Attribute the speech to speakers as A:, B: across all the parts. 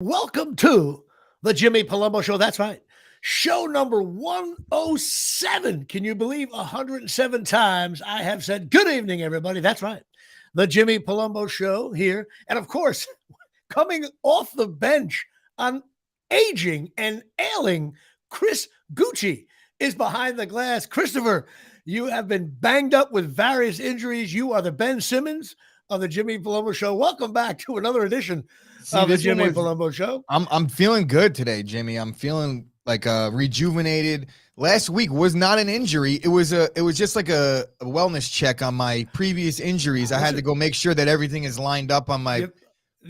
A: Welcome to the Jimmy Palumbo Show. That's right. Show number 107. Can you believe 107 times I have said good evening, everybody? That's right. The Jimmy Palumbo Show here. And of course, coming off the bench on aging and ailing, Chris Gucci is behind the glass. Christopher, you have been banged up with various injuries. You are the Ben Simmons of the Jimmy Palumbo Show. Welcome back to another edition of the Jimmy Palumbo Show.
B: I'm feeling good today, Jimmy. I'm feeling like rejuvenated. Last week was not an injury. It was just like a wellness check on my previous injuries. I had to go make sure that everything is lined up on my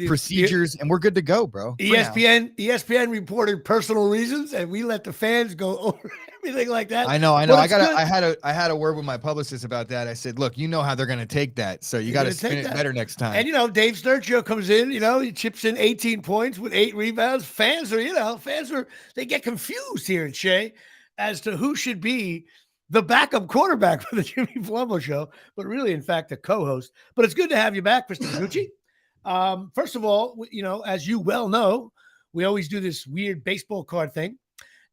B: procedures, and we're good to go, bro.
A: ESPN reported personal reasons, and we let the fans go over everything like that.
B: I know. I had a word with my publicist about that. I said, look, you know how they're going to take that, so you got to spin it better next time.
A: And Dave Sturcio comes in. He chips in 18 points with 8 rebounds. Fans are they get confused here at Shea as to who should be the backup quarterback for the Jimmy Palumbo Show, but really, in fact, the co-host. But it's good to have you back, Christopher Gucci. First of all, as you well know, we always do this weird baseball card thing.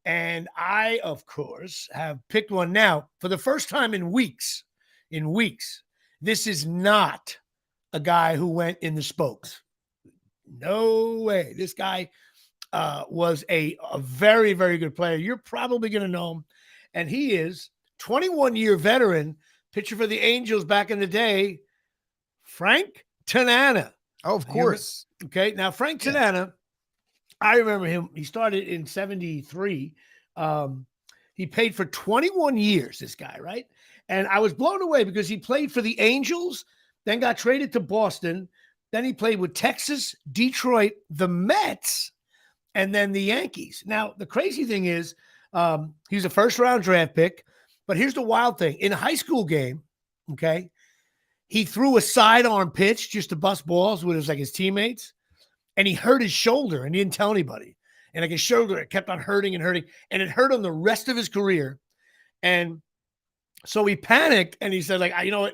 A: And I, of course, have picked one now for the first time in weeks. This is not a guy who went in the spokes. No way. This guy was a very, very good player. You're probably going to know him. And he is 21-year veteran, pitcher for the Angels back in the day, Frank Tanana.
B: Oh, of course.
A: Okay. Now, Frank Tanana, I remember him. He started in 73. He played for 21 years, this guy, right? And I was blown away because he played for the Angels, then got traded to Boston. Then he played with Texas, Detroit, the Mets, and then the Yankees. Now, the crazy thing is he was a first-round draft pick. But here's the wild thing. In a high school game, okay, he threw a sidearm pitch just to bust balls with his teammates, and he hurt his shoulder and he didn't tell anybody. And his shoulder, it kept on hurting, and it hurt him the rest of his career. And so he panicked, and he said,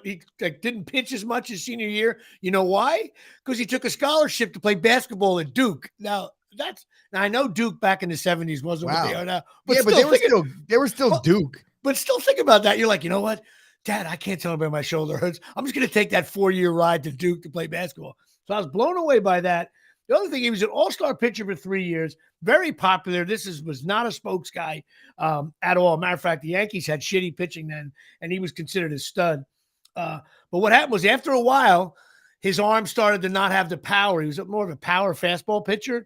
A: he didn't pitch as much his senior year. You know why? Because he took a scholarship to play basketball at Duke. Now I know Duke back in the 70s wasn't what they are now. But
B: they were still Duke.
A: But still think about that. You're like, you know what? Dad, I can't tell anybody my shoulder hurts. I'm just going to take that 4-year ride to Duke to play basketball. So I was blown away by that. The other thing, he was an all-star pitcher for 3 years, very popular. Was not a spokes guy at all. Matter of fact, the Yankees had shitty pitching then, and he was considered a stud. But what happened was after a while, his arm started to not have the power. He was more of a power fastball pitcher.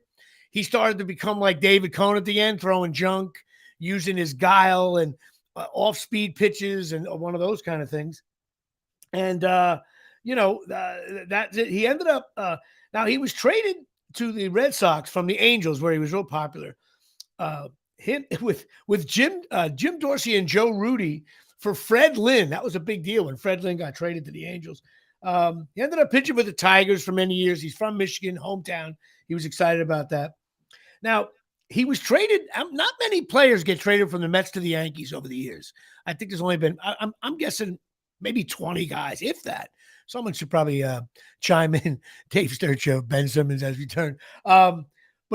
A: He started to become like David Cohn at the end, throwing junk, using his guile and off-speed pitches and one of those kind of things. And, that's it. He ended up now he was traded to the Red Sox from the Angels, where he was real popular. Him with Jim Dorsey and Joe Rudy for Fred Lynn. That was a big deal when Fred Lynn got traded to the Angels. He ended up pitching with the Tigers for many years. He's from Michigan, hometown. He was excited about that. Now, he was traded. Not many players get traded from the Mets to the Yankees over the years. I think there's only been, I'm guessing, maybe 20 guys, if that. Someone should probably chime in. Dave Sturcio, Ben Simmons as we turn. But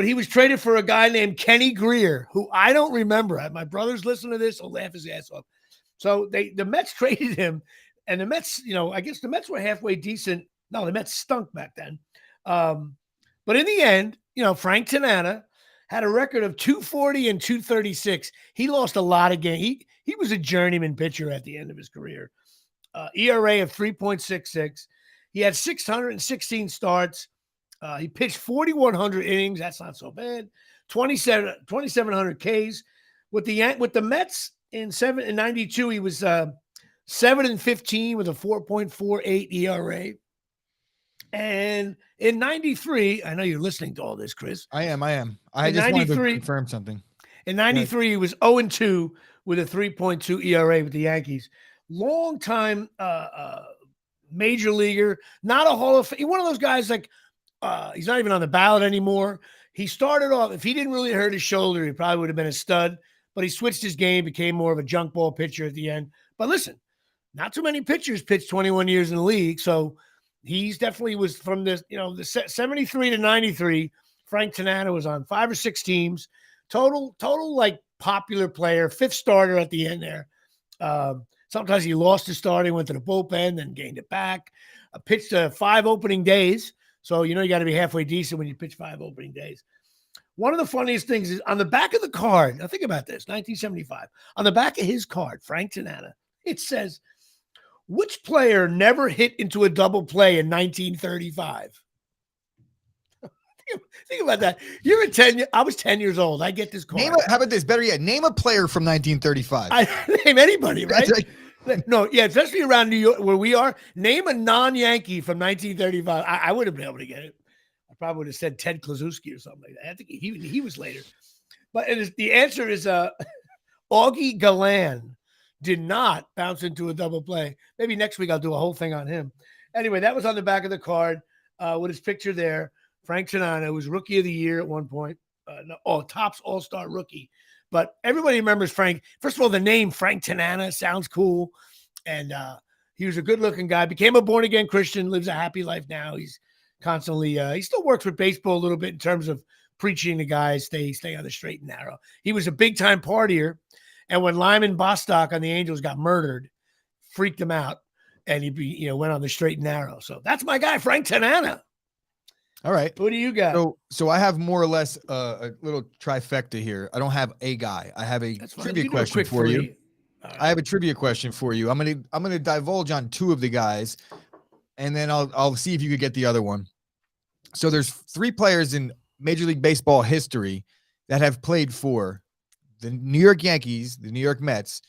A: he was traded for a guy named Kenny Greer, who I don't remember. My brother's listening to this. He'll laugh his ass off. So the Mets traded him. And the Mets, I guess the Mets were halfway decent. No, the Mets stunk back then. But in the end, Frank Tanana had a record of 240 and 236. He lost a lot of games. He was a journeyman pitcher at the end of his career. ERA of 3.66. He had 616 starts. He pitched 4,100 innings. That's not so bad. 2,700 Ks. With the Mets in 92, he was 7-15 with a 4.48 ERA. And in 93, I know you're listening to all this, Chris.
B: I am. I just wanted to confirm something.
A: In 93, he was 0-2 with a 3.2 ERA with the Yankees. Long time major leaguer, not a Hall of Fame. One of those guys he's not even on the ballot anymore. He started off, if he didn't really hurt his shoulder, he probably would have been a stud, but he switched his game, became more of a junk ball pitcher at the end. But listen, not too many pitchers pitched 21 years in the league, so he's definitely was from this, the 73 to 93, Frank Tanana was on 5 or 6 teams. Total like popular player, 5th starter at the end there. Sometimes he lost his starting, went to the bullpen, then gained it back. Pitched 5 opening days. So, you got to be halfway decent when you pitch 5 opening days. One of the funniest things is on the back of the card. Now think about this, 1975. On the back of his card, Frank Tanana, it says, which player never hit into a double play in 1935? Think about that. You're 10. I was 10 years old. I get this card.
B: How about this? Better yet, name a player from 1935.
A: Name anybody, right? No, yeah, especially around New York where we are. Name a non-Yankee from 1935. I would have been able to get it. I probably would have said Ted Kluszewski or something like that. I think he was later. But the answer is Augie Gallan did not bounce into a double play. Maybe next week I'll do a whole thing on him. Anyway, that was on the back of the card with his picture there. Frank Tanana was Rookie of the Year at one point. Topps All-Star rookie. But everybody remembers Frank. First of all, the name Frank Tanana sounds cool. And he was a good-looking guy. Became a born-again Christian. Lives a happy life now. He's constantly he still works with baseball a little bit in terms of preaching to guys, stay on the straight and narrow. He was a big-time partier. And when Lyman Bostock on the Angels got murdered, freaked him out. And he went on the straight and narrow. So that's my guy, Frank Tanana.
B: All right.
A: What do you got?
B: So I have more or less a little trifecta here. I don't have a guy. I have a trivia question for you. Right. I have a trivia question for you. I'm gonna divulge on 2 of the guys, and then I'll see if you could get the other one. So there's 3 players in Major League Baseball history that have played for the New York Yankees, the New York Mets,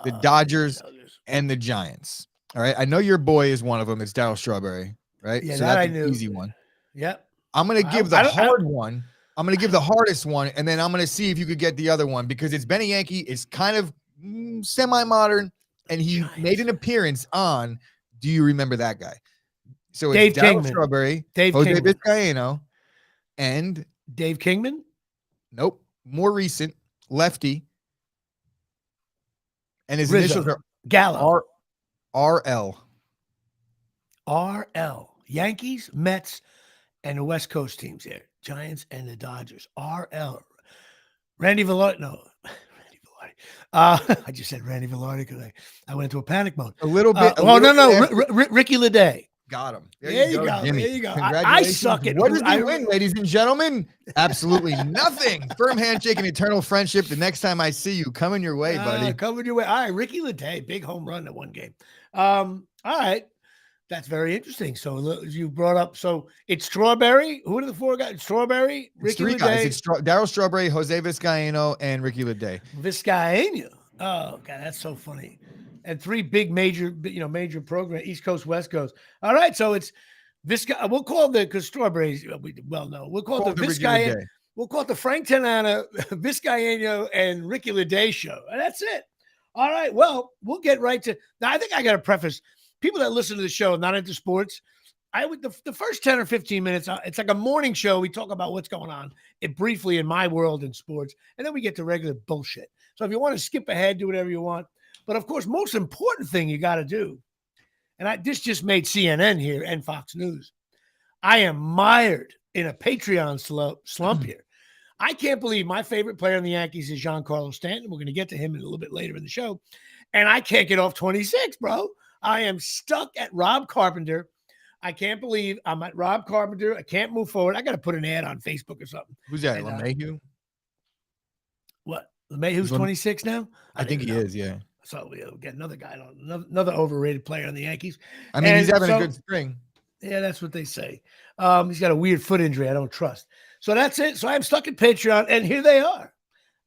B: the Dodgers, and the Giants. All right. I know your boy is one of them. It's Darryl Strawberry, right?
A: Yeah,
B: so
A: that's
B: an easy one.
A: Yep.
B: I'm going to give the hard one. I'm going to give the hardest one, and then I'm going to see if you could get the other one because it's been a Yankee. It's kind of semi-modern, and he made an appearance on Do You Remember That Guy? So it's Darryl Strawberry, Jose Vizcaino, and
A: Dave Kingman?
B: Nope. More recent, lefty. And his
A: Rizzo.
B: initials are
A: Gallo.
B: RL.
A: RL. Yankees, Mets, and the West Coast teams here. Giants and the Dodgers. RL. Randy Velarde. No. Randy Velarde. I just said Randy Velarde because I went into a panic mode.
B: A little bit.
A: Ricky Leday.
B: Got him.
A: There you go. Jimmy. There you go.
B: I
A: suck at
B: what did he win, ladies and gentlemen? Absolutely nothing. Firm handshake and eternal friendship. The next time I see you, coming your way, buddy.
A: Coming your way. All right, Ricky Leday, big home run in one game. All right. That's very interesting. So you brought up, so it's Strawberry. Who are the 4 guys? Strawberry, Ricky Leday. 3 guys.
B: It's Darryl Strawberry, Jose Vizcaino, and Ricky Leday.
A: Vizcaino. Oh, God, that's so funny. And 3 big major program, East Coast, West Coast. All right, so it's Vizcaino. We'll call because Strawberries, we'll call it the Vizcaino. We'll call it the Frank Tanana, Vizcaino, and Ricky Leday show. And that's it. All right, well, we'll get right to, now I think I got to preface, people that listen to the show, not into sports, the first 10 or 15 minutes, it's like a morning show. We talk about what's going on briefly in my world in sports, and then we get to regular bullshit. So if you want to skip ahead, do whatever you want. But of course, most important thing you got to do, and this just made CNN here and Fox News. I am mired in a Patreon slump here. I can't believe my favorite player in the Yankees is Giancarlo Stanton. We're going to get to him a little bit later in the show. And I can't get off 26, bro. I am stuck at Rob Carpenter. I can't believe I'm at Rob Carpenter. I can't move forward. I got to put an ad on Facebook or something.
B: Who's that? LeMahieu?
A: What? LeMahieu's 26 now?
B: I think he is, yeah.
A: So we'll get another guy, another overrated player on the Yankees.
B: I mean, he's having a good spring.
A: Yeah, that's what they say. He's got a weird foot injury I don't trust. So that's it. So I'm stuck at Patreon, and here they are.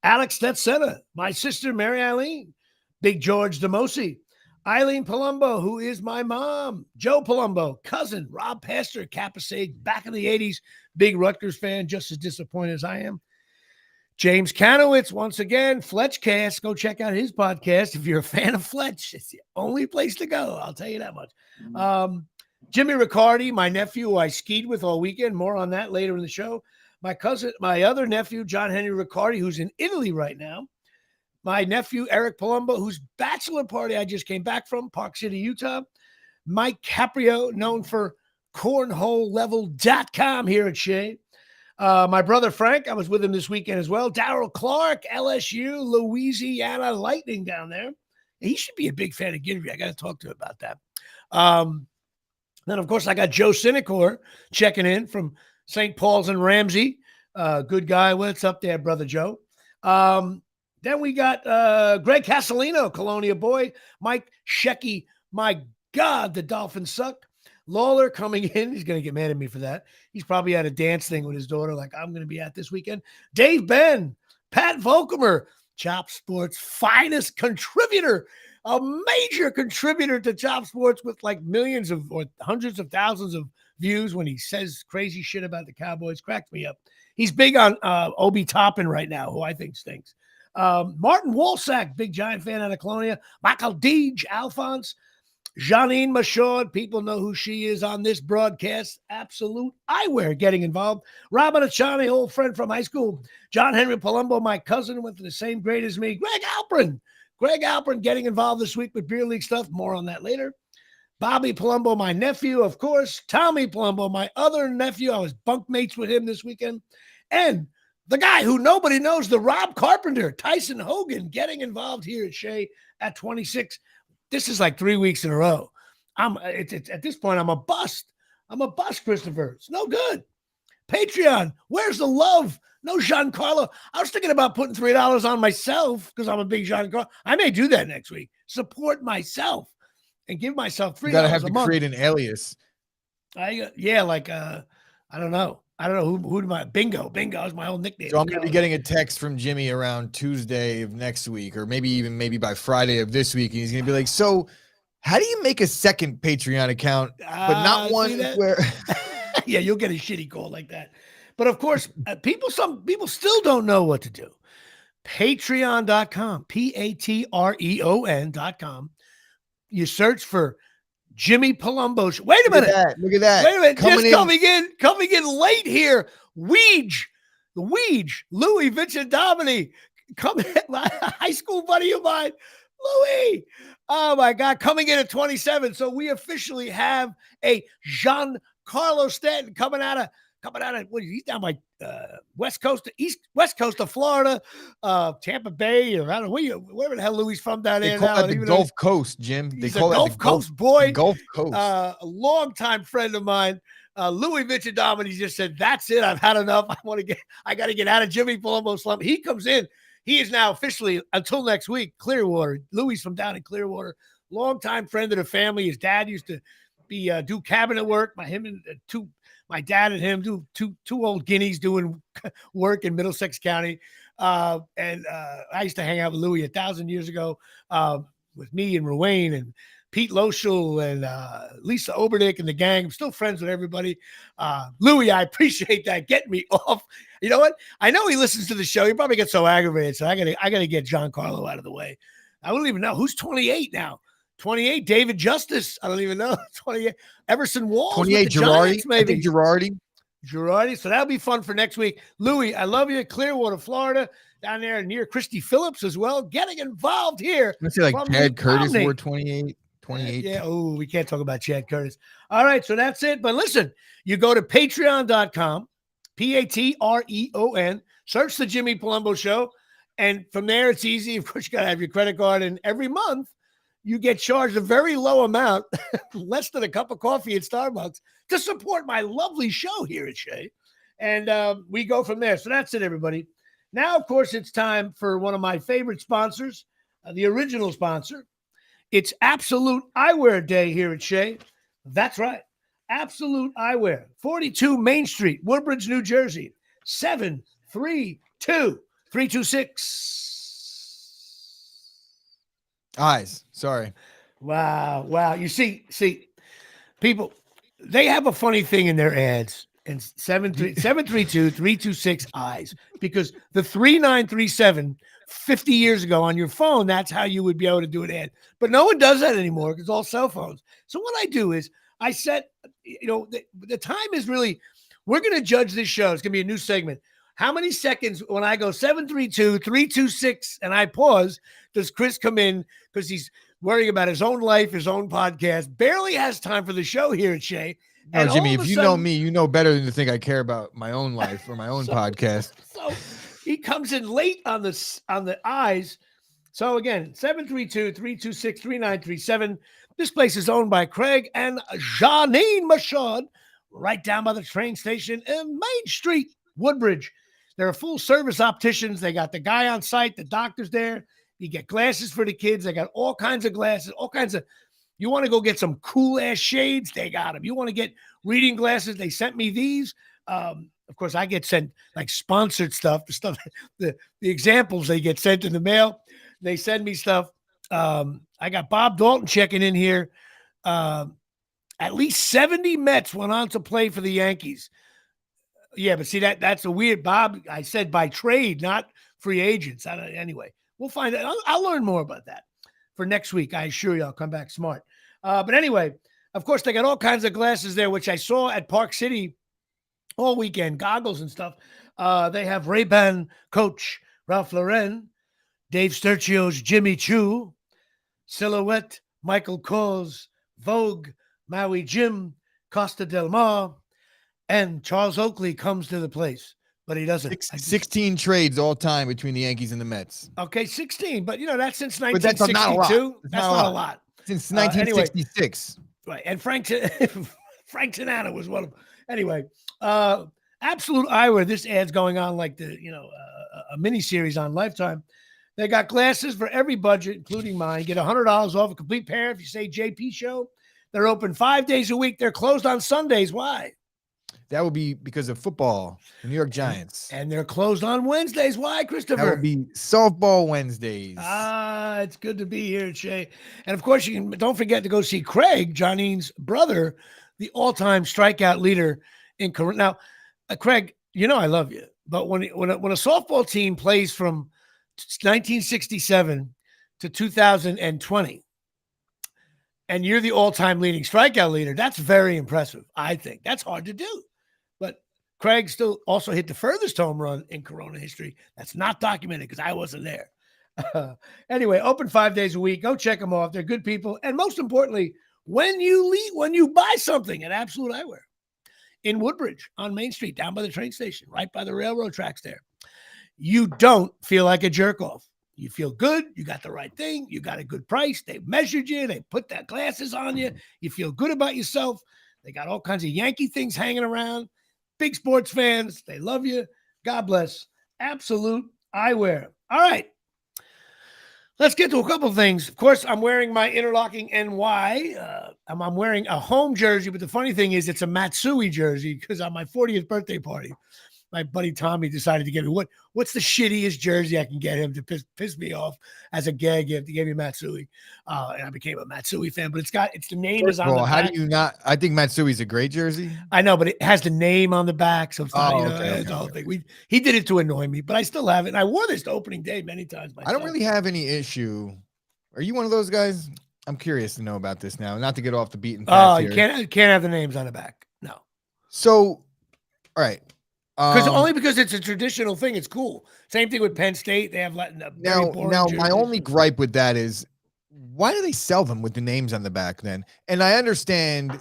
A: Alex Stetzena, my sister Mary Eileen, Big George DeMosi, Eileen Palumbo, who is my mom, Joe Palumbo, cousin, Rob Pastor, Kappa Sig, back in the 80s, big Rutgers fan, just as disappointed as I am. James Kanowitz, once again, Fletchcast. Go check out his podcast. If you're a fan of Fletch, it's the only place to go. I'll tell you that much. Jimmy Riccardi, my nephew, who I skied with all weekend. More on that later in the show. My other nephew, John Henry Riccardi, who's in Italy right now. My nephew, Eric Palumbo, whose bachelor party I just came back from, Park City, Utah. Mike Caprio, known for cornholelevel.com here at Shea. My brother Frank, I was with him this weekend as well. Darryl Clark, LSU, Louisiana Lightning down there. He should be a big fan of Gidry. I got to talk to him about that. Then, of course, I got Joe Sinecor checking in from St. Paul's and Ramsey. Good guy. What's up there, brother Joe? Then we got Greg Castellino, Colonia boy. Mike Shecky. My God, the Dolphins suck. Lawler coming in. He's going to get mad at me for that. He's probably at a dance thing with his daughter like I'm going to be at this weekend. Dave Ben. Pat Volkemer. Chop Sports' finest contributor. A major contributor to Chop Sports with like millions of or hundreds of thousands of views when he says crazy shit about the Cowboys. Cracks me up. He's big on Obi Toppin right now, who I think stinks. Martin Walsack, big Giant fan out of Colonia. Michael Deej, Alphonse. Janine Michaud, people know who she is on this broadcast. Absolute Eyewear getting involved. Robin Achani, old friend from high school. John Henry Palumbo, my cousin, went to the same grade as me. Greg Alprin getting involved this week with beer league stuff. More on that later. Bobby Palumbo, my nephew, of course. Tommy Palumbo, my other nephew. I was bunkmates with him this weekend. And the guy who nobody knows, the Rob Carpenter, Tyson Hogan, getting involved here at Shea at 26. This is like 3 weeks in a row. At this point, I'm a bust. Christopher. It's no good. Patreon, where's the love? No Giancarlo. I was thinking about putting $3 on myself because I'm a big Giancarlo. I may do that next week. Support myself and give myself $3 a month. You
B: gotta have to create an alias.
A: I don't know. Who do I Bingo is my old nickname.
B: So I'm gonna be getting a text from Jimmy around Tuesday of next week, or maybe by Friday of this week, and he's gonna be like, "So, how do you make a second Patreon account, but not one where?"
A: Yeah, you'll get a shitty call like that. But of course, some people still don't know what to do. Patreon.com, Patreon.com. You search for Jimmy Palumbo. Wait a minute.
B: Look at that.
A: Wait a minute. Coming in late here. Louis Vincent Domini. High school buddy of mine. Louis. Oh my God. Coming in at 27. So we officially have a Giancarlo Stanton coming out of he's down by west coast of Florida, Tampa Bay, or I don't know wherever the hell Louis from down there.
B: They call that the Gulf Coast, Jim. They call it
A: Gulf Coast boy.
B: Gulf Coast.
A: A longtime friend of mine, Louis Vincent, he just said, "That's it. I've had enough. I got to get out of Jimmy Palumbo slump." He comes in. He is now officially, until next week, Clearwater. Louis from down in Clearwater, longtime friend of the family. His dad used to be do cabinet work. My dad and him do two old guineas doing work in Middlesex County. And I used to hang out with Louis 1,000 years ago with me and Ruane and Pete Loschel and Lisa Oberdick and the gang. I'm still friends with everybody. Louis, I appreciate that. Get me off. You know what? I know he listens to the show. He probably gets so aggravated. So I gotta get Giancarlo out of the way. I don't even know who's 28 now. 28, David Justice. I don't even know. 28, Everson Walls.
B: 28, Girardi. Maybe. I think Girardi.
A: So that'll be fun for next week. Louis, I love you. Clearwater, Florida, down there near Christy Phillips as well. Getting involved here.
B: Let's say like Chad Curtis wore 28.
A: Yeah. Oh, we can't talk about Chad Curtis. All right. So that's it. But listen, you go to patreon.com, Patreon, search the Jimmy Palumbo Show. And from there, it's easy. Of course, you got to have your credit card. And every month, you get charged a very low amount, less than a cup of coffee at Starbucks, to support my lovely show here at Shea. And we go from there. So that's it, everybody. Now, of course, it's time for one of my favorite sponsors, the original sponsor. It's Absolute Eyewear Day here at Shea. That's right. Absolute Eyewear, 42 Main Street, Woodbridge, New Jersey, 732-326.
B: Eyes. Sorry.
A: Wow. You see, people, they have a funny thing in their ads, and 732-326 eyes, because the 3937 50 years ago on your phone, that's how you would be able to do an ad. But no one does that anymore because it's all cell phones. So what I do is I set, the time is really, we're going to judge this show. It's going to be a new segment. How many seconds when I go 732-326 and I pause, does Chris come in because he's worrying about his own life, his own podcast, barely has time for the show here at Shea.
B: No,
A: And all
B: Jimmy,
A: of
B: if
A: a
B: you know
A: sudden,
B: me, you know better than to think I care about my own life or my own podcast.
A: so he comes in late on the eyes. So again, 732-326-3937. This place is owned by Craig and Janine Machad, right down by the train station in Main Street, Woodbridge. They're a full service opticians. They got the guy on site, the doctor's there. You get glasses for the kids. They got all kinds of glasses, all kinds of. You want to go get some cool ass shades? They got them. You want to get reading glasses? They sent me these. Of course, I get sent like sponsored stuff, the stuff, the examples they get sent in the mail. They send me stuff. I got Bob Dalton checking in here. At least 70 Mets went on to play for the Yankees. Yeah, but see that's a weird Bob. I said by trade, not free agents. Anyway, we'll find out. I'll learn more about that for next week. I assure you, I'll come back smart. But anyway, of course, they got all kinds of glasses there, which I saw at Park City all weekend, goggles and stuff. They have Ray-Ban Coach, Ralph Lauren, Dave Sturchio's Jimmy Choo, Silhouette, Michael Kors, Vogue, Maui Jim, Costa Del Mar, and Charles Oakley comes to the place, but he doesn't.
B: 16 trades all time between the Yankees and the Mets.
A: Okay, 16, but that's since
B: But that's
A: 1962.
B: not
A: That's not a lot.
B: Since 1966.
A: Anyway, right. And Frank Tanana was one of them. Anyway, Absolute Eyewear. This ad's going on like a mini series on Lifetime. They got glasses for every budget, including mine. You get $100 off a complete pair if you say JP Show. They're open 5 days a week. They're closed on Sundays. Why?
B: That would be because of football, the New York Giants.
A: And they're closed on Wednesdays. Why, Christopher?
B: That would be softball Wednesdays.
A: It's good to be here, Shay. And of course, don't forget to go see Craig, Janine's brother, the all-time strikeout leader in Corona. Now, Craig, I love you, but when a softball team plays from 1967 to 2020, and you're the all-time leading strikeout leader, that's very impressive. I think that's hard to do. But Craig still also hit the furthest home run in Corona history. That's not documented because I wasn't there. Anyway, open 5 days a week. Go check them off. They're good people. And most importantly, when you buy something at Absolute Eyewear in Woodbridge on Main Street, down by the train station, right by the railroad tracks there, you don't feel like a jerk off. You feel good. You got the right thing. You got a good price. They measured you. They put that glasses on you. You feel good about yourself. They got all kinds of Yankee things hanging around. Big sports fans. They love you. God bless. Absolute Eyewear. All right. Let's get to a couple of things. Of course, I'm wearing my Interlocking NY. I'm wearing a home jersey, but the funny thing is it's a Matsui jersey because on my 40th birthday party, my buddy Tommy decided to get me what's the shittiest jersey I can get him to piss me off as a gag gift. He gave me Matsui, and I became a Matsui fan. But it's the name is on the back.
B: How do you not? I think Matsui's a great jersey.
A: I know, but it has the name on the back, so it's not.
B: Okay.
A: The whole thing. He did it to annoy me, but I still have it. And I wore this to opening day many times myself.
B: I don't really have any issue. Are you one of those guys? I'm curious to know about this now. Not to get off the beaten path.
A: You can't have the names on the back. No.
B: So, all right.
A: Because it's a traditional thing, it's cool. Same thing with Penn State. They have
B: now. My only gripe with that is, why do they sell them with the names on the back then? And I understand,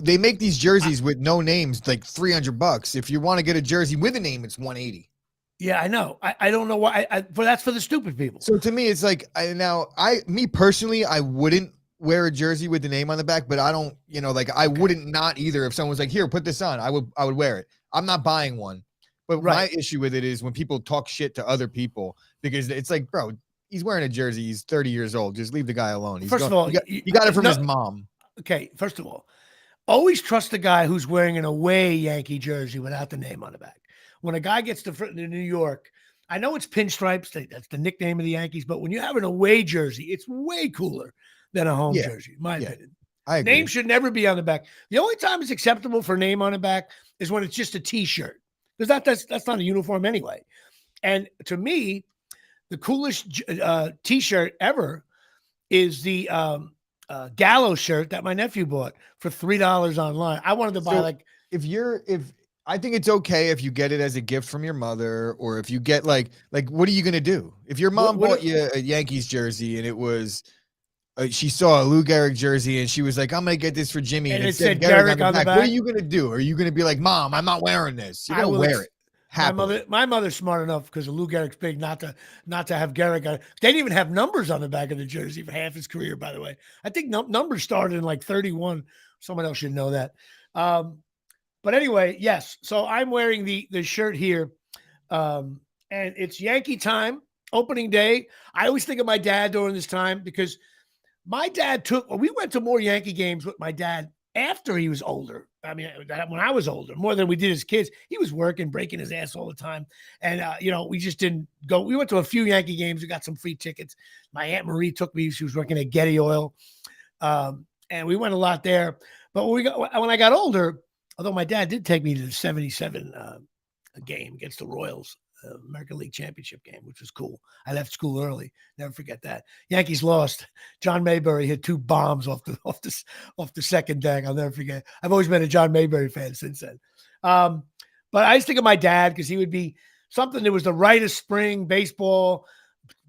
B: they make these jerseys with no names, like $300. If you want to get a jersey with a name, it's $180.
A: Yeah, I know. I don't know why. But that's for the stupid people.
B: So to me, it's like me personally, I wouldn't wear a jersey with the name on the back, but I don't, I wouldn't not either. If someone was like, "Here, put this on," I would wear it. I'm not buying one. But my issue with it is when people talk shit to other people, because it's like, bro, he's wearing a jersey. He's 30 years old. Just leave the guy alone.
A: First of all,
B: you got it from his mom.
A: Okay. First of all, always trust the guy who's wearing an away Yankee jersey without the name on the back. When a guy gets to New York, I know it's pinstripes. That's the nickname of the Yankees. But when you have an away jersey, it's way cooler than a home jersey, in my opinion.
B: I agree.
A: Name should never be on the back. The only time it's acceptable for name on the back is when it's just a T-shirt, because that's not a uniform anyway. And to me, the coolest T-shirt ever is the Gallo shirt that my nephew bought for $3 online. I wanted to buy
B: I think it's okay if you get it as a gift from your mother, or if you get like what are you gonna do if your mom bought you a Yankees jersey and it was she saw a Lou Gehrig jersey and she was like, "I'm gonna get this for Jimmy,"
A: And
B: and
A: it said Gehrig on the back.
B: What are you gonna do? Are you gonna be like, "Mom, I'm not wearing this"? You're gonna wear it. Happily.
A: My mother's smart enough because Lou Gehrig's big not to have Gehrig on. They didn't even have numbers on the back of the jersey for half his career. By the way, I think numbers started in like 31. Someone else should know that. But anyway, yes. So I'm wearing the shirt here, and it's Yankee time, opening day. I always think of my dad during this time because my dad we went to more Yankee games with my dad after he was older. I mean, when I was older, more than we did as kids. He was working, breaking his ass all the time. And, we just didn't go. We went to a few Yankee games. We got some free tickets. My Aunt Marie took me. She was working at Getty Oil. And we went a lot there. But when I got older, although my dad did take me to the 77 game against the Royals, American League Championship game, which was cool. I left school early. Never forget that. Yankees lost. John Mayberry hit 2 bombs off the second deck. I'll never forget. I've always been a John Mayberry fan since then. But I just think of my dad because he would be something that was the rite of spring, baseball,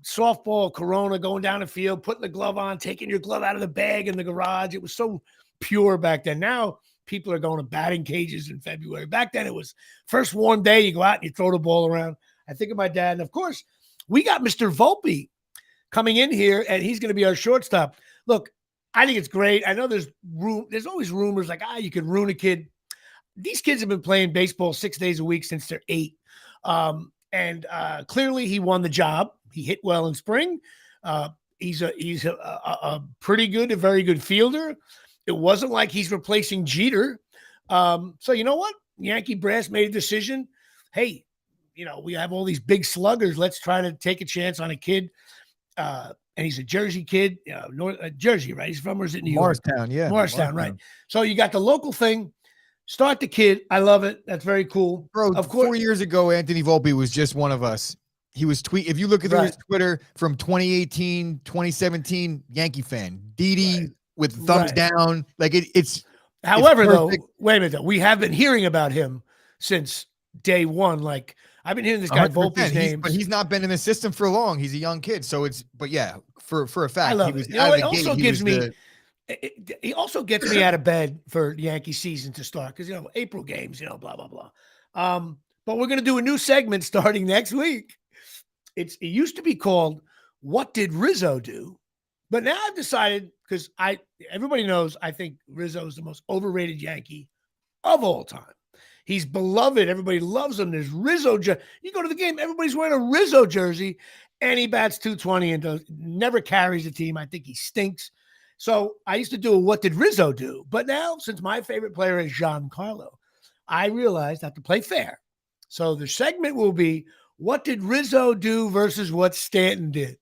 A: softball, Corona, going down the field, putting the glove on, taking your glove out of the bag in the garage. It was so pure back then. Now people are going to batting cages in February. Back then, it was first warm day. You go out and you throw the ball around. I think of my dad. And, of course, we got Mr. Volpe coming in here, and he's going to be our shortstop. Look, I think it's great. I know there's always rumors like, you could ruin a kid. These kids have been playing baseball 6 days a week since they're 8. And clearly he won the job. He hit well in spring. He's a pretty good, a very good fielder. It wasn't like he's replacing Jeter. So you know what? Yankee brass made a decision. Hey, we have all these big sluggers. Let's try to take a chance on a kid. And he's a Jersey kid, Jersey, right? He's from, or is it New York?
B: Morristown, yeah.
A: Morristown, right. So you got the local thing. Start the kid. I love it. That's very cool.
B: Bro, of course, 4 years ago, Anthony Volpe was just one of us. He was if you look at his Twitter from 2018, 2017, Yankee fan. Didi with thumbs down. Like it's
A: however, though, wait a minute, though. We have been hearing about him since day one. Like I've been hearing this guy Volpe's name.
B: But he's not been in the system for long. He's a young kid. So for a fact.
A: I love it. It also gives me he also gets me out of bed for Yankee season to start because April games, blah blah blah. But we're gonna do a new segment starting next week. It used to be called "What Did Rizzo Do," but now I've decided because everybody knows I think Rizzo is the most overrated Yankee of all time. He's beloved. Everybody loves him. There's Rizzo. You go to the game, everybody's wearing a Rizzo jersey, and he bats .220 and never carries the team. I think he stinks. So I used to do a "What Did Rizzo Do?" But now, since my favorite player is Giancarlo, I realized I have to play fair. So the segment will be "What Did Rizzo Do" versus what Stanton did.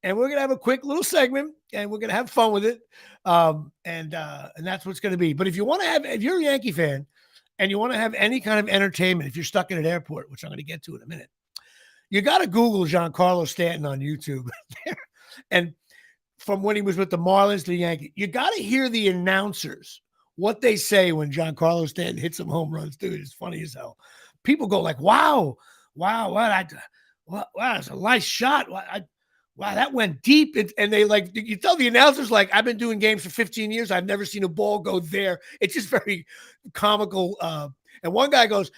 A: And we're going to have a quick little segment, and we're going to have fun with it. And that's what it's going to be. But if you're a Yankee fan and you want to have any kind of entertainment, if you're stuck in an airport, which I'm going to get to in a minute, you got to Google Giancarlo Stanton on YouTube. And from when he was with the Marlins to the Yankees, you got to hear the announcers, what they say when Giancarlo Stanton hits some home runs. Dude, it's funny as hell. People go like, wow, that's a nice shot. Wow, that went deep. And they you tell the announcers, like, I've been doing games for 15 years. I've never seen a ball go there. It's just very comical. And one guy goes,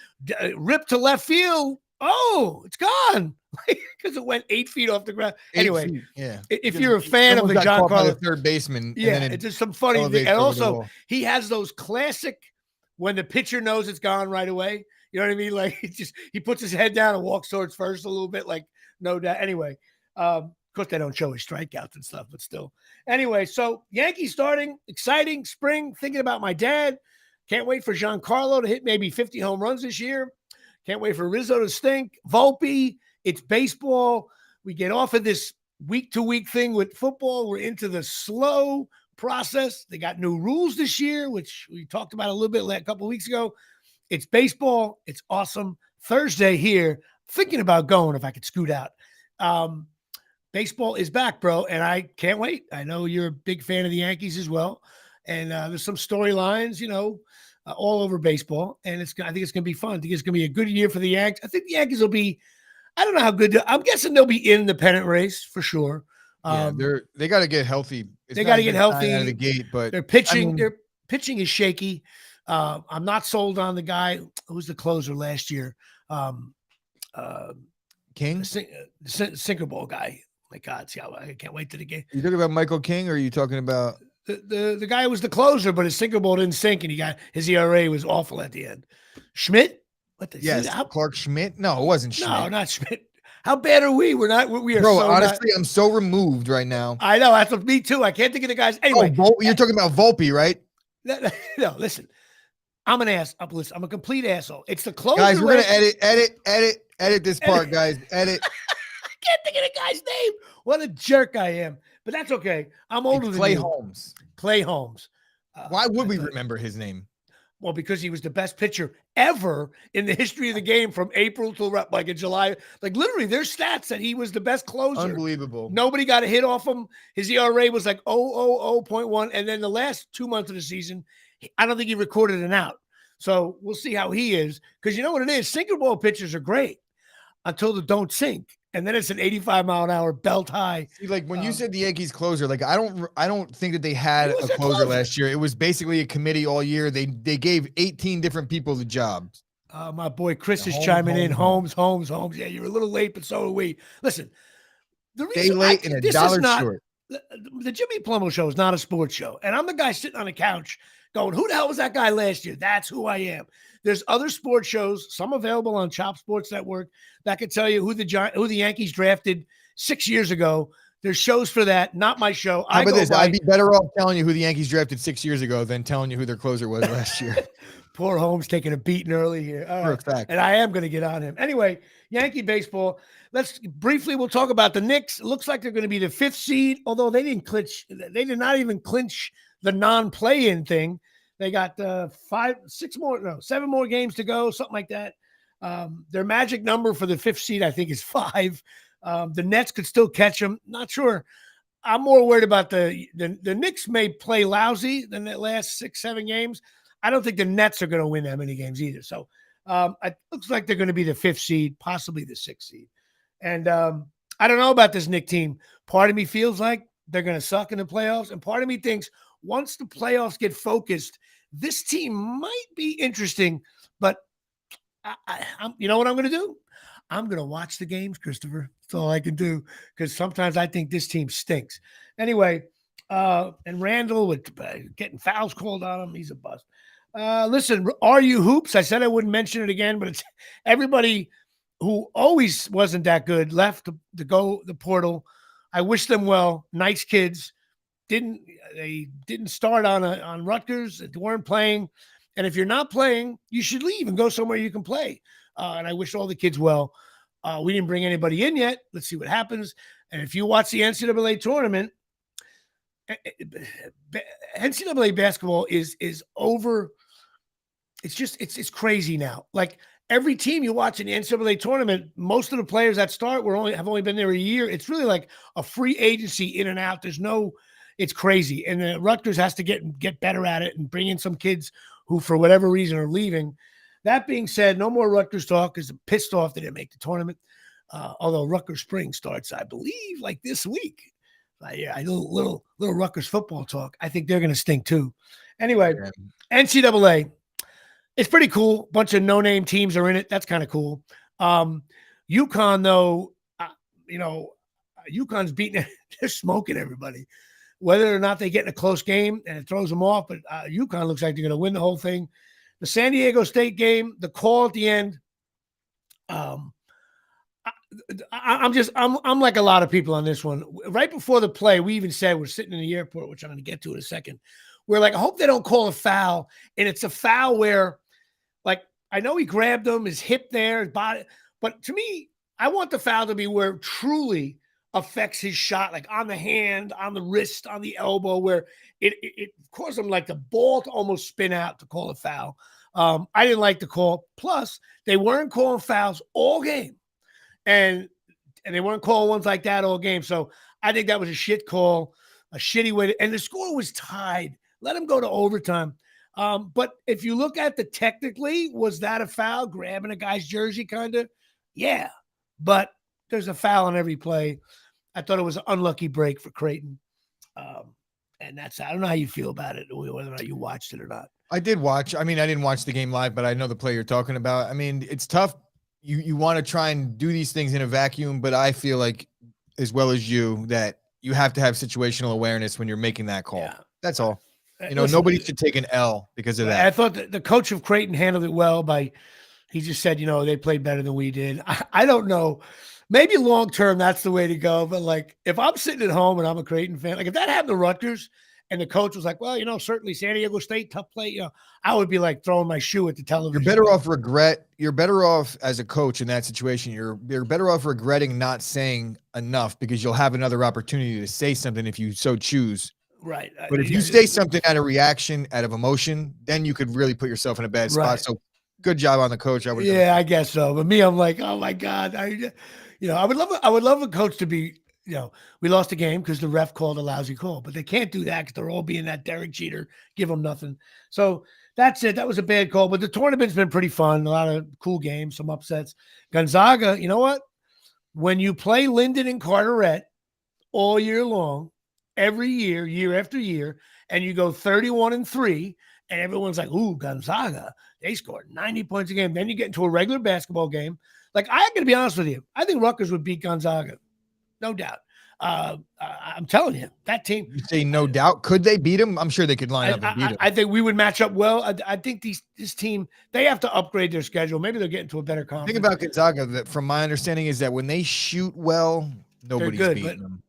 A: rip to left field. Oh, it's gone. Because it went 8 feet off the ground. Anyway,
B: yeah.
A: If you're a fan of the Giancarlo
B: third baseman,
A: it's just some funny thing. And also, he has those classic when the pitcher knows it's gone right away. You know what I mean? Like he puts his head down and walks towards first a little bit, like no doubt. Anyway, of course they don't show his strikeouts and stuff, but still. Anyway, so Yankees starting, exciting spring. Thinking about my dad. Can't wait for Giancarlo to hit maybe 50 home runs this year. Can't wait for Rizzo to stink. Volpe. It's baseball. We get off of this week-to-week thing with football. We're into the slow process. They got new rules this year, which we talked about a little bit a couple of weeks ago. It's baseball. It's awesome. Thursday here. Thinking about going if I could scoot out. Baseball is back, bro, and I can't wait. I know you're a big fan of the Yankees as well, and there's some storylines, all over baseball, and I think it's going to be fun. I think it's going to be a good year for the Yankees. I think the Yankees will be. I don't know how good. I'm guessing they'll be in the pennant race for sure.
B: Yeah, they got to get healthy. It's
A: They
B: not
A: got
B: a
A: to get
B: good sign out of
A: healthy.
B: the gate, but
A: Their pitching,
B: I mean,
A: their pitching is shaky. I'm not sold on the guy who was the closer last year.
B: King.
A: Sinker ball guy. My God, see, I can't wait to the game.
B: You talking about Michael King, or are you talking about
A: The guy was the closer, but his sinker ball didn't sink, and his ERA was awful at the end. Schmidt? What the?
B: yes, Clark Schmidt? No, it wasn't Schmidt.
A: No, not Schmidt. How bad are we? We're not. We are
B: Bro,
A: so
B: honestly,
A: not,
B: I'm so removed right now.
A: I know. That's what me too. I can't think of the guys. Anyway,
B: You're talking about Volpe, right?
A: No, listen. I'm an ass. I'm a complete asshole. It's the closer.
B: Guys, we're gonna edit this part, guys. Edit.
A: I can't think of the guy's name. What a jerk I am. But that's okay. I'm older than
B: Clay
A: you.
B: Holmes.
A: Clay Holmes.
B: Why would we remember his name?
A: Well, because he was the best pitcher ever in the history of the game from April till like in July. Like literally, there's stats that he was the best closer.
B: Unbelievable.
A: Nobody got a hit off him. His ERA was like 0.1. And then the last 2 months of the season, I don't think he recorded an out. So we'll see how he is. Because you know what it is? Sinker ball pitchers are great until they don't sink. And then it's an 85-mile-an-hour belt high.
B: See, like when you said the Yankees closer, like I don't think that they had a closer last year. It was basically a committee all year. They gave 18 different people the job.
A: My boy Chris is chiming in. Holmes. Yeah, you're a little late, but so are we. listen, the reason
B: late and $1 short.
A: The Jimmy Plummo show is not a sports show, and I'm the guy sitting on the couch going, "Who the hell was that guy last year?" That's who I am. There's other sports shows, some available on Chop Sports Network, that can tell you who the Yankees drafted 6 years ago. There's shows for that, not my show.
B: How about this? I'd be better off telling you who the Yankees drafted 6 years ago than telling you who their closer was last year.
A: Poor Holmes taking a beating early here.
B: For a fact.
A: And I am going to get on him. Anyway, Yankee baseball. We'll talk about the Knicks. It looks like they're going to be the 5th seed, although they didn't clinch. They did not even clinch the non-play-in thing. They got 7 more games to go, something like that. Their magic number for the 5th seed, I think, is 5. The Nets could still catch them. Not sure. I'm more worried about the Knicks may play lousy than the last 6-7 games. I don't think the Nets are going to win that many games either. So it looks like they're going to be the 5th seed, possibly the 6th seed. And I don't know about this Knicks team. Part of me feels like they're going to suck in the playoffs. And part of me thinks once the playoffs get focused, this team might be interesting. But you know what I'm going to do? I'm going to watch the games, Christopher. That's all I can do, because sometimes I think this team stinks. Anyway, and Randall with getting fouls called on him, he's a bust. Listen, are you hoops? I said I wouldn't mention it again, but it's everybody who always wasn't that good left to go the portal. I wish them well. Nice kids. They didn't start on Rutgers. They weren't playing. And if you're not playing, you should leave and go somewhere you can play. And I wish all the kids well. We didn't bring anybody in yet. Let's see what happens. And if you watch the NCAA tournament, NCAA basketball is over. It's crazy now. Like every team you watch in the NCAA tournament, most of the players that start have only been there a year. It's really like a free agency in and out. It's crazy. And the Rutgers has to get better at it and bring in some kids who, for whatever reason, are leaving. That being said, no more Rutgers talk, because I'm pissed off they didn't make the tournament. Although Rutgers spring starts, I believe, like this week. Yeah, little Rutgers football talk. I think they're going to stink too. Anyway, NCAA, it's pretty cool. Bunch of no-name teams are in it. That's kind of cool. UConn, though, UConn's beating it. They're smoking everybody. Whether or not they get in a close game and it throws them off, but UConn looks like they're going to win the whole thing. The San Diego State game, the call at the end. I'm like a lot of people on this one. Right before the play, we even said, we're sitting in the airport, which I'm going to get to in a second. We're like, I hope they don't call a foul. And it's a foul where, like, I know he grabbed him, his hip there, his body. But to me, I want the foul to be where it truly affects his shot, like on the hand, on the wrist, on the elbow, where it caused him like the ball to almost spin out to call a foul. I didn't like the call. Plus, they weren't calling fouls all game. And they weren't calling ones like that all game. So I think that was a shit call, a shitty way and the score was tied. Let him go to overtime. But if you look at the technically, was that a foul? Grabbing a guy's jersey, kind of? Yeah. But there's a foul on every play. I thought it was an unlucky break for Creighton. And I don't know how you feel about it, whether or not you watched it or not.
B: I did watch. I mean, I didn't watch the game live, but I know the play you're talking about. I mean, it's tough. You want to try and do these things in a vacuum, but I feel like, as well as you, that you have to have situational awareness when you're making that call. Yeah. That's all. Listen, nobody should take an L because of that.
A: I thought the coach of Creighton handled it well he just said, they played better than we did. I don't know. Maybe long term, that's the way to go. But like, if I'm sitting at home and I'm a Creighton fan, like if that happened to Rutgers and the coach was like, well, certainly San Diego State, tough play, I would be like throwing my shoe at the television.
B: You're better off as a coach in that situation. You're better off regretting not saying enough because you'll have another opportunity to say something if you so choose.
A: Right.
B: But if you say something out of reaction, out of emotion, then you could really put yourself in a bad spot. Right. So good job on the coach.
A: I guess so. But me, I'm like, oh my God. I would love a coach to be, we lost the game because the ref called a lousy call, but they can't do that because they're all being that Derek Jeter, give them nothing. So that's it. That was a bad call, but the tournament's been pretty fun. A lot of cool games, some upsets. Gonzaga, you know what? When you play Linden and Carteret all year long, every year, year after year, and you go 31-3, and everyone's like, ooh, Gonzaga, they scored 90 points a game. Then you get into a regular basketball game. Like, I'm going to be honest with you. I think Rutgers would beat Gonzaga. No doubt. I'm telling you, that team.
B: You say no doubt. Could they beat them? I'm sure they could line up and beat them.
A: I think we would match up well. I think this team, they have to upgrade their schedule. Maybe they're getting to a better conference.
B: The thing about Gonzaga, that from my understanding, is that when they shoot well, nobody's beating them.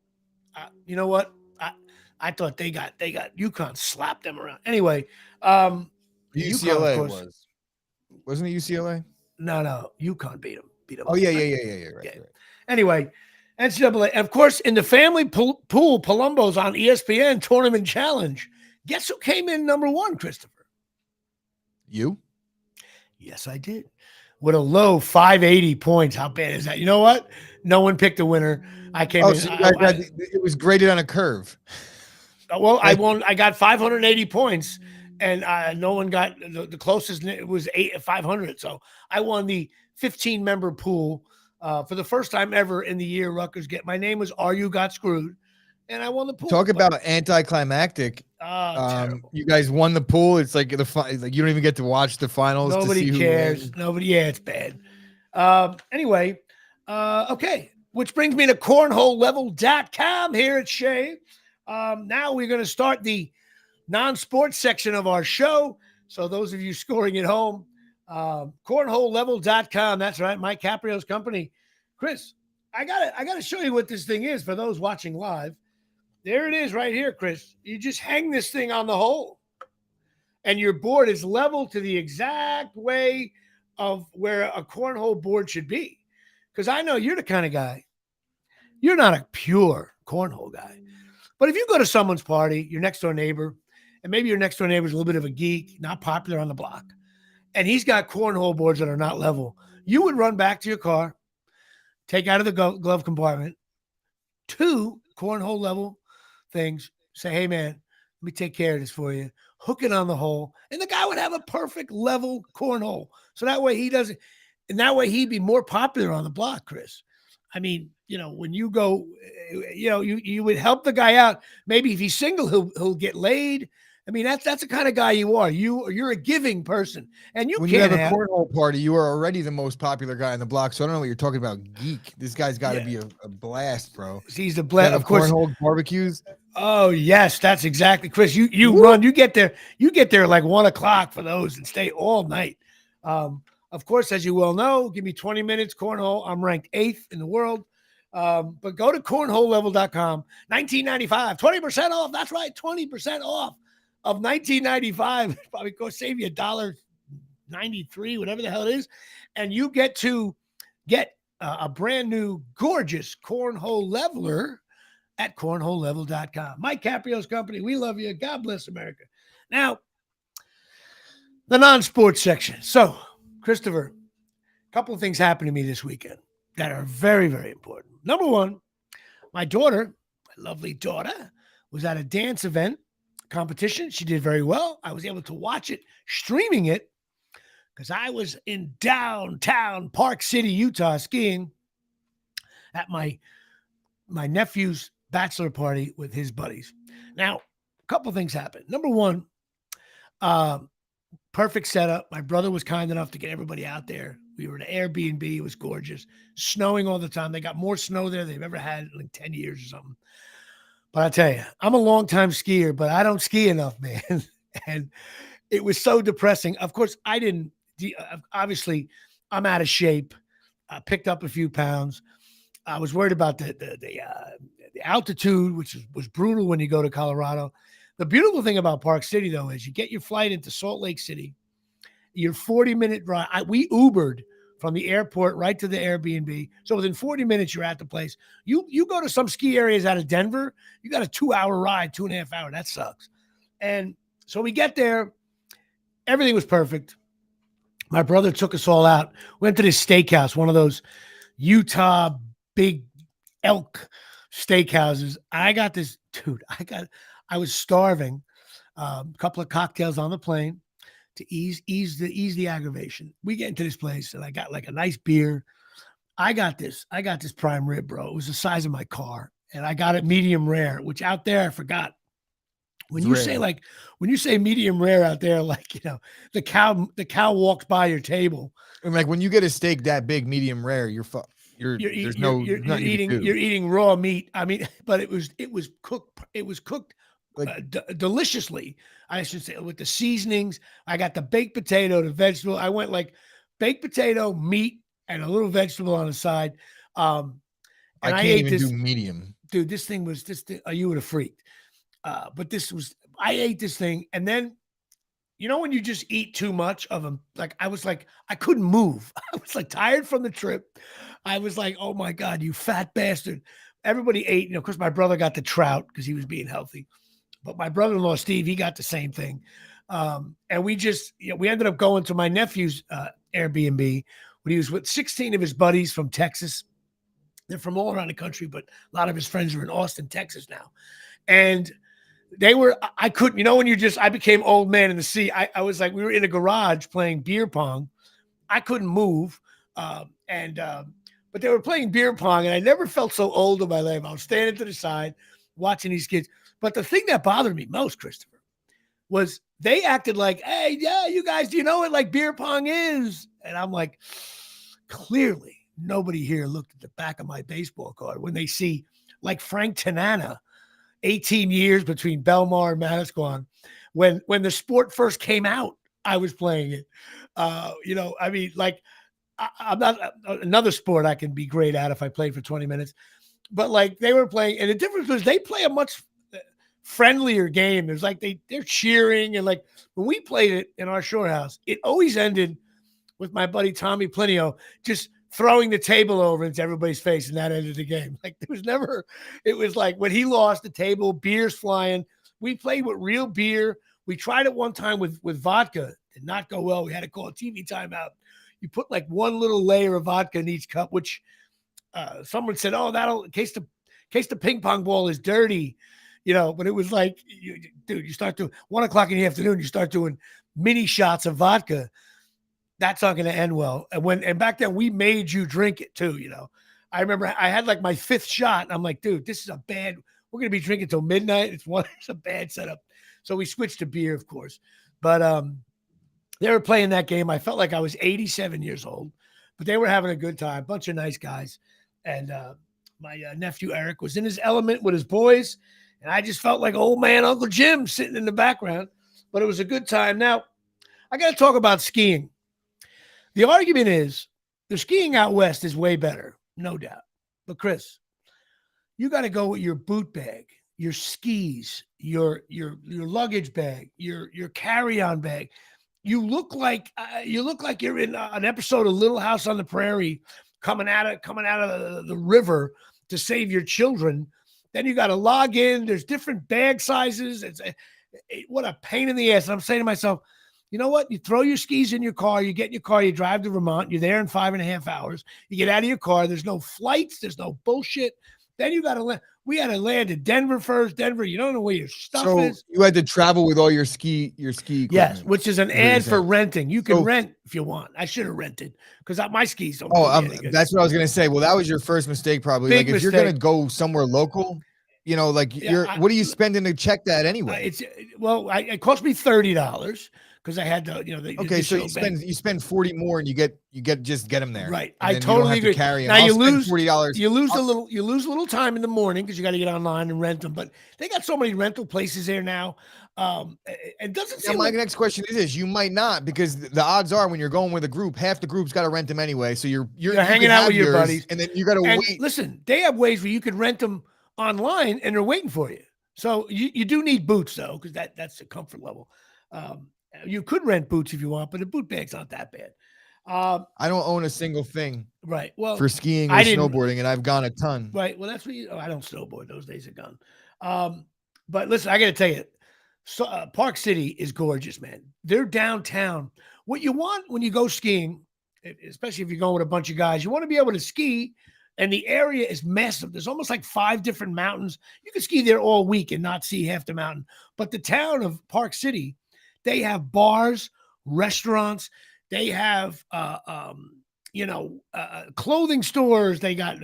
A: You know what? I thought they got UConn slapped them around. Anyway,
B: UCLA
A: UConn,
B: wasn't it UCLA?
A: No, UConn beat them.
B: Oh yeah, right.
A: Anyway, NCAA, of course, in the family pool, Palumbo's on ESPN Tournament Challenge. Guess who came in number 1, Christopher?
B: You?
A: Yes, I did. With a low 580 points. How bad is that? You know what? No one picked a winner. I came in.
B: So it was graded on a curve.
A: Well, I won. I got 580 points, and no one got the closest. It was 500. So I won the 15-member pool for the first time ever in the year Rutgers get. My name was Are You Got Screwed, and I won the pool.
B: Talk about anticlimactic. You guys won the pool. It's like you don't even get to watch the finals.
A: Nobody cares. Nobody. Yeah, it's bad. Anyway, okay. Which brings me to cornholelevel.com here at Shea. Now we're going to start the non-sports section of our show. So those of you scoring at home, cornholelevel.com. That's right. Mike Caprio's company. Chris, I gotta show you what this thing is for those watching live. There it is right here, Chris. You just hang this thing on the hole and your board is level to the exact way of where a cornhole board should be. Because I know you're the kind of guy, you're not a pure cornhole guy. But if you go to someone's party, your next door neighbor, and maybe your next door neighbor is a little bit of a geek, not popular on the block, and he's got cornhole boards that are not level, you would run back to your car, take out of the glove compartment 2 cornhole level things, say, hey, man, let me take care of this for you, hook it on the hole, and the guy would have a perfect level cornhole. So that way he doesn't, and that way he'd be more popular on the block, Chris. I mean, when you go, you would help the guy out. Maybe if he's single, he'll get laid. I mean, that's the kind of guy you are. You're a giving person, and
B: when you have a cornhole party, you are already the most popular guy on the block. So I don't know what you're talking about, geek. This guy's got to be a blast, bro.
A: He's a blast, of course.
B: Cornhole barbecues.
A: Oh yes, that's exactly, Chris. You run. You get there like 1:00 for those and stay all night. Of course, as you well know, give me 20 minutes cornhole. I'm ranked 8th in the world. But go to cornholelevel.com. $19.95, 20% off. That's right, 20% off of $19.95. Probably go save you $1.93, whatever the hell it is. And you get to get a brand new, gorgeous cornhole leveler at cornholelevel.com. Mike Caprio's company. We love you. God bless America. Now, the non-sports section. So, Christopher, a couple of things happened to me this weekend that are very, very important. Number one, my daughter, my lovely daughter, was at a dance event competition. She did very well. I was able to watch it, streaming it, because I was in downtown Park City, Utah, skiing at my my nephew's bachelor party with his buddies. Now, a couple things happened. Number one, uh, perfect setup. My brother was kind enough to get everybody out there. We were at an Airbnb. It was gorgeous. Snowing all the time. They got more snow there than they've ever had in like 10 years or something. But I tell you, I'm a long-time skier, but I don't ski enough, man. And it was so depressing. Of course, I didn't. Obviously, I'm out of shape. I picked up a few pounds. I was worried about the altitude, which was brutal when you go to Colorado. The beautiful thing about Park City, though, is you get your flight into Salt Lake City. Your 40-minute ride. We Ubered from the airport right to the Airbnb. So within 40 minutes, you're at the place. You go to some ski areas out of Denver, you got a 2-hour ride, 2.5 hour. That sucks. And so we get there. Everything was perfect. My brother took us all out. Went to this steakhouse, one of those Utah big elk steakhouses. I got this, dude. I was starving. A couple of cocktails on the plane to ease the aggravation. We get into this place and I got like a nice beer. I got this prime rib, bro. It was the size of my car, and I got it medium rare, which out there I forgot. When you say medium rare out there, like, you know, the cow walks by your table.
B: And like when you get a steak that big, medium rare, you're
A: eating raw meat. I mean, but it was cooked. It was cooked
B: like
A: deliciously, I should say, with the seasonings. I got the baked potato, the vegetable. I went like baked potato, meat, and a little vegetable on the side. And
B: I can't even do medium.
A: Dude, this thing was just, you would have freaked. But I ate this thing, and then, you know, when you just eat too much of them, like I couldn't move. I was like tired from the trip. I was like, oh my God, you fat bastard. Everybody ate, of course my brother got the trout because he was being healthy, but my brother-in-law, Steve, he got the same thing. And we just, we ended up going to my nephew's Airbnb when he was with 16 of his buddies from Texas. They're from all around the country, but a lot of his friends are in Austin, Texas now. And I couldn't, when I became old man in the sea. I was like, we were in a garage playing beer pong. I couldn't move. But they were playing beer pong, and I never felt so old in my life. I was standing to the side watching these kids. But the thing that bothered me most, Christopher, was they acted like, hey, yeah, you guys, do you know what like beer pong is? And I'm like, clearly nobody here looked at the back of my baseball card when they see like Frank Tanana, 18 years between Belmar and Manasquan. When the sport first came out, I was playing it. I mean, like, I'm not another sport I can be great at if I played for 20 minutes. But like they were playing, and the difference was they play a much friendlier game. There's like they're cheering, and like when we played it in our shore house, it always ended with my buddy Tommy Plinio just throwing the table over into everybody's face, and that ended the game. Like there was never, it was like when he lost the table, beers flying. We played with real beer. We tried it one time with vodka. Did not go well. We had to call a TV timeout. You put like one little layer of vodka in each cup, which someone said, oh, that'll in case the ping pong ball is dirty, but it was like, you start doing 1:00 in the afternoon, you start doing mini shots of vodka. That's not going to end well. And back then we made you drink it too. I remember I had like my 5th shot. And I'm like, dude, this is we're going to be drinking till midnight. It's a bad setup. So we switched to beer, of course, but, they were playing that game. I felt like I was 87 years old, but they were having a good time. Bunch of nice guys. And my nephew, Eric, was in his element with his boys. And I just felt like old man Uncle Jim sitting in the background. But it was a good time. Now, I got to talk about skiing. The argument is the skiing out west is way better, no doubt. But, Chris, you got to go with your boot bag, your skis, your luggage bag, your carry-on bag. You look like you're in an episode of Little House on the Prairie, coming out of the river to save your children. Then you got to log in. There's different bag sizes. What a pain in the ass. And I'm saying to myself, you know what? You throw your skis in your car. You get in your car. You drive to Vermont. You're there in 5.5 hours. You get out of your car. There's no flights. There's no bullshit. Then you got to land. We had to land in Denver first. Denver, you don't know where your stuff
B: So
A: is.
B: you had to travel with all your ski equipment.
A: Yes, which is an ad for
B: saying.
A: renting. You can rent if you want. I should have rented because my skis don't.
B: Oh, that's what I was gonna say. Well, that was your first mistake, probably.
A: Big
B: like if you're gonna go somewhere local, you know, like what are you spending to check that anyway?
A: It cost me $30 because I had to,
B: okay, so you spend 40 more and you get them there,
A: right?
B: I
A: totally agree.
B: Carry them.
A: Now you lose
B: $40.
A: You lose a little time in the morning because you got to get online and rent them. But they got so many rental places there now. It doesn't seem.
B: My next question is you might not, because the odds are when you're going with a group, half the group's got to rent them anyway. So you're
A: hanging out with your buddies,
B: and then you got to wait.
A: Listen, they have ways where you could rent them online and they're waiting for you. So you do need boots though, because that's the comfort level. You could rent boots if you want, but the boot bag's not that bad.
B: I don't own a single thing,
A: right? Well,
B: for skiing or snowboarding, and I've gone a ton.
A: Right. Well, that's what I don't snowboard; those days are gone. But listen, I got to tell you, Park City is gorgeous, man. They're downtown. What you want when you go skiing, especially if you're going with a bunch of guys, you want to be able to ski. And the area is massive. There's almost like 5 different mountains. You can ski there all week and not see half the mountain. But the town of Park City, they have bars, restaurants. They have, clothing stores. They got,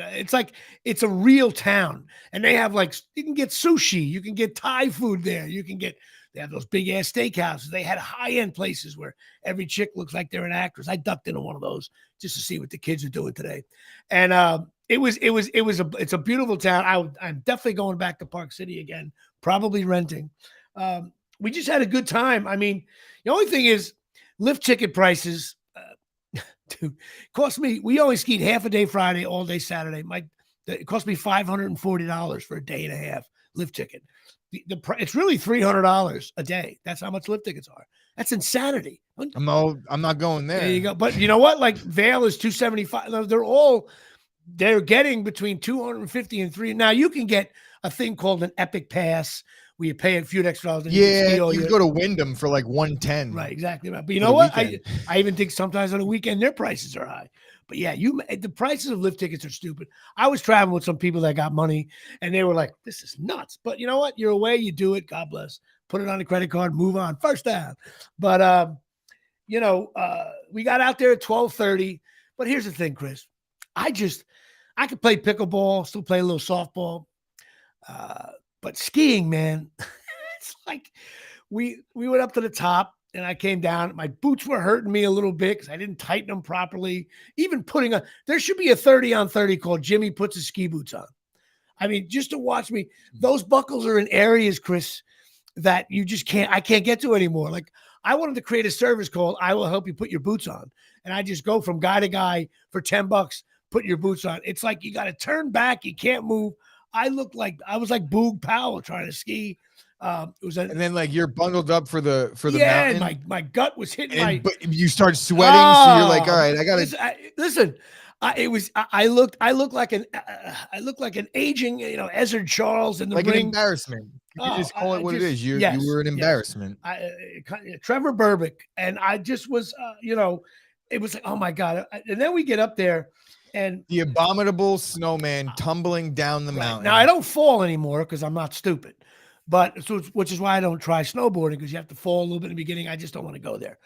A: it's a real town. And they have you can get sushi. You can get Thai food there. They have those big ass steakhouses. They had high-end places where every chick looks like they're an actress. I ducked into one of those just to see what the kids are doing today. And, it's a beautiful town. I'm definitely going back to Park City again, probably renting. We just had a good time. I mean, the only thing is lift ticket prices, dude, cost me, we only skied half a day Friday, all day Saturday. It cost me $540 for a day and a half lift ticket. It's really $300 a day. That's how much lift tickets are. That's insanity.
B: I'm not going there.
A: There you go. But you know what? Like Vail is $275. They're getting between $250 and $300. Now you can get a thing called an Epic Pass where you pay a few extra dollars.
B: You go to Wyndham for like $110.
A: Right, exactly right. But you know what? I even think sometimes on a weekend their prices are high. But yeah, the prices of lift tickets are stupid. I was traveling with some people that got money, and they were like, "This is nuts." But you know what? You're away, you do it. God bless. Put it on a credit card, move on. First down. But we got out there at 12:30. But here's the thing, Chris. I could play pickleball, still play a little softball. But skiing, man, it's like we went up to the top and I came down. My boots were hurting me a little bit because I didn't tighten them properly. Even there should be a 30-on-30 called Jimmy Puts His Ski Boots On. I mean, just to watch me, those buckles are in areas, Chris, that I can't get to anymore. Like I wanted to create a service called I Will Help You Put Your Boots On. And I just go from guy to guy for $10, put your boots on. It's like you got to turn back. You can't move. I was like Boog Powell trying to ski. And
B: then like you're bundled up for the
A: mountain.
B: And
A: my gut was hitting
B: but you start sweating, so you're like, all right, I gotta
A: listen. I looked like an aging, Ezra Charles in the
B: like
A: ring.
B: An embarrassment. You can just call it what it is. You were an embarrassment.
A: Trevor Burbick, and I just was, it was like, oh my God. And then we get up there. And
B: the abominable snowman tumbling down the mountain.
A: Now I don't fall anymore because I'm not stupid, which is why I don't try snowboarding, because you have to fall a little bit in the beginning. I just don't want to go there.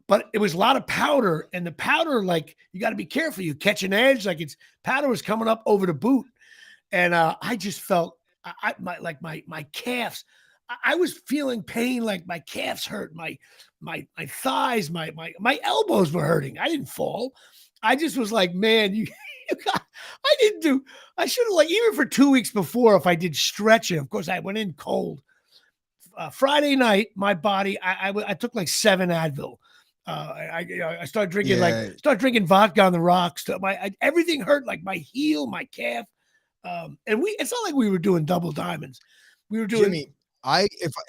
A: But it was a lot of powder, and the powder, like you got to be careful. You catch an edge, powder was coming up over the boot, and I just felt my calves. I was feeling pain, like my calves hurt, my thighs, my elbows were hurting. I didn't fall. I just was like, man, I should have, even for 2 weeks before, if I did stretching, of course I went in cold. Friday night, my body, I took like 7 Advil. I started drinking vodka on the rocks. Everything hurt, like my heel, my calf. And it's not like we were doing double diamonds. We were doing.
B: Jimmy,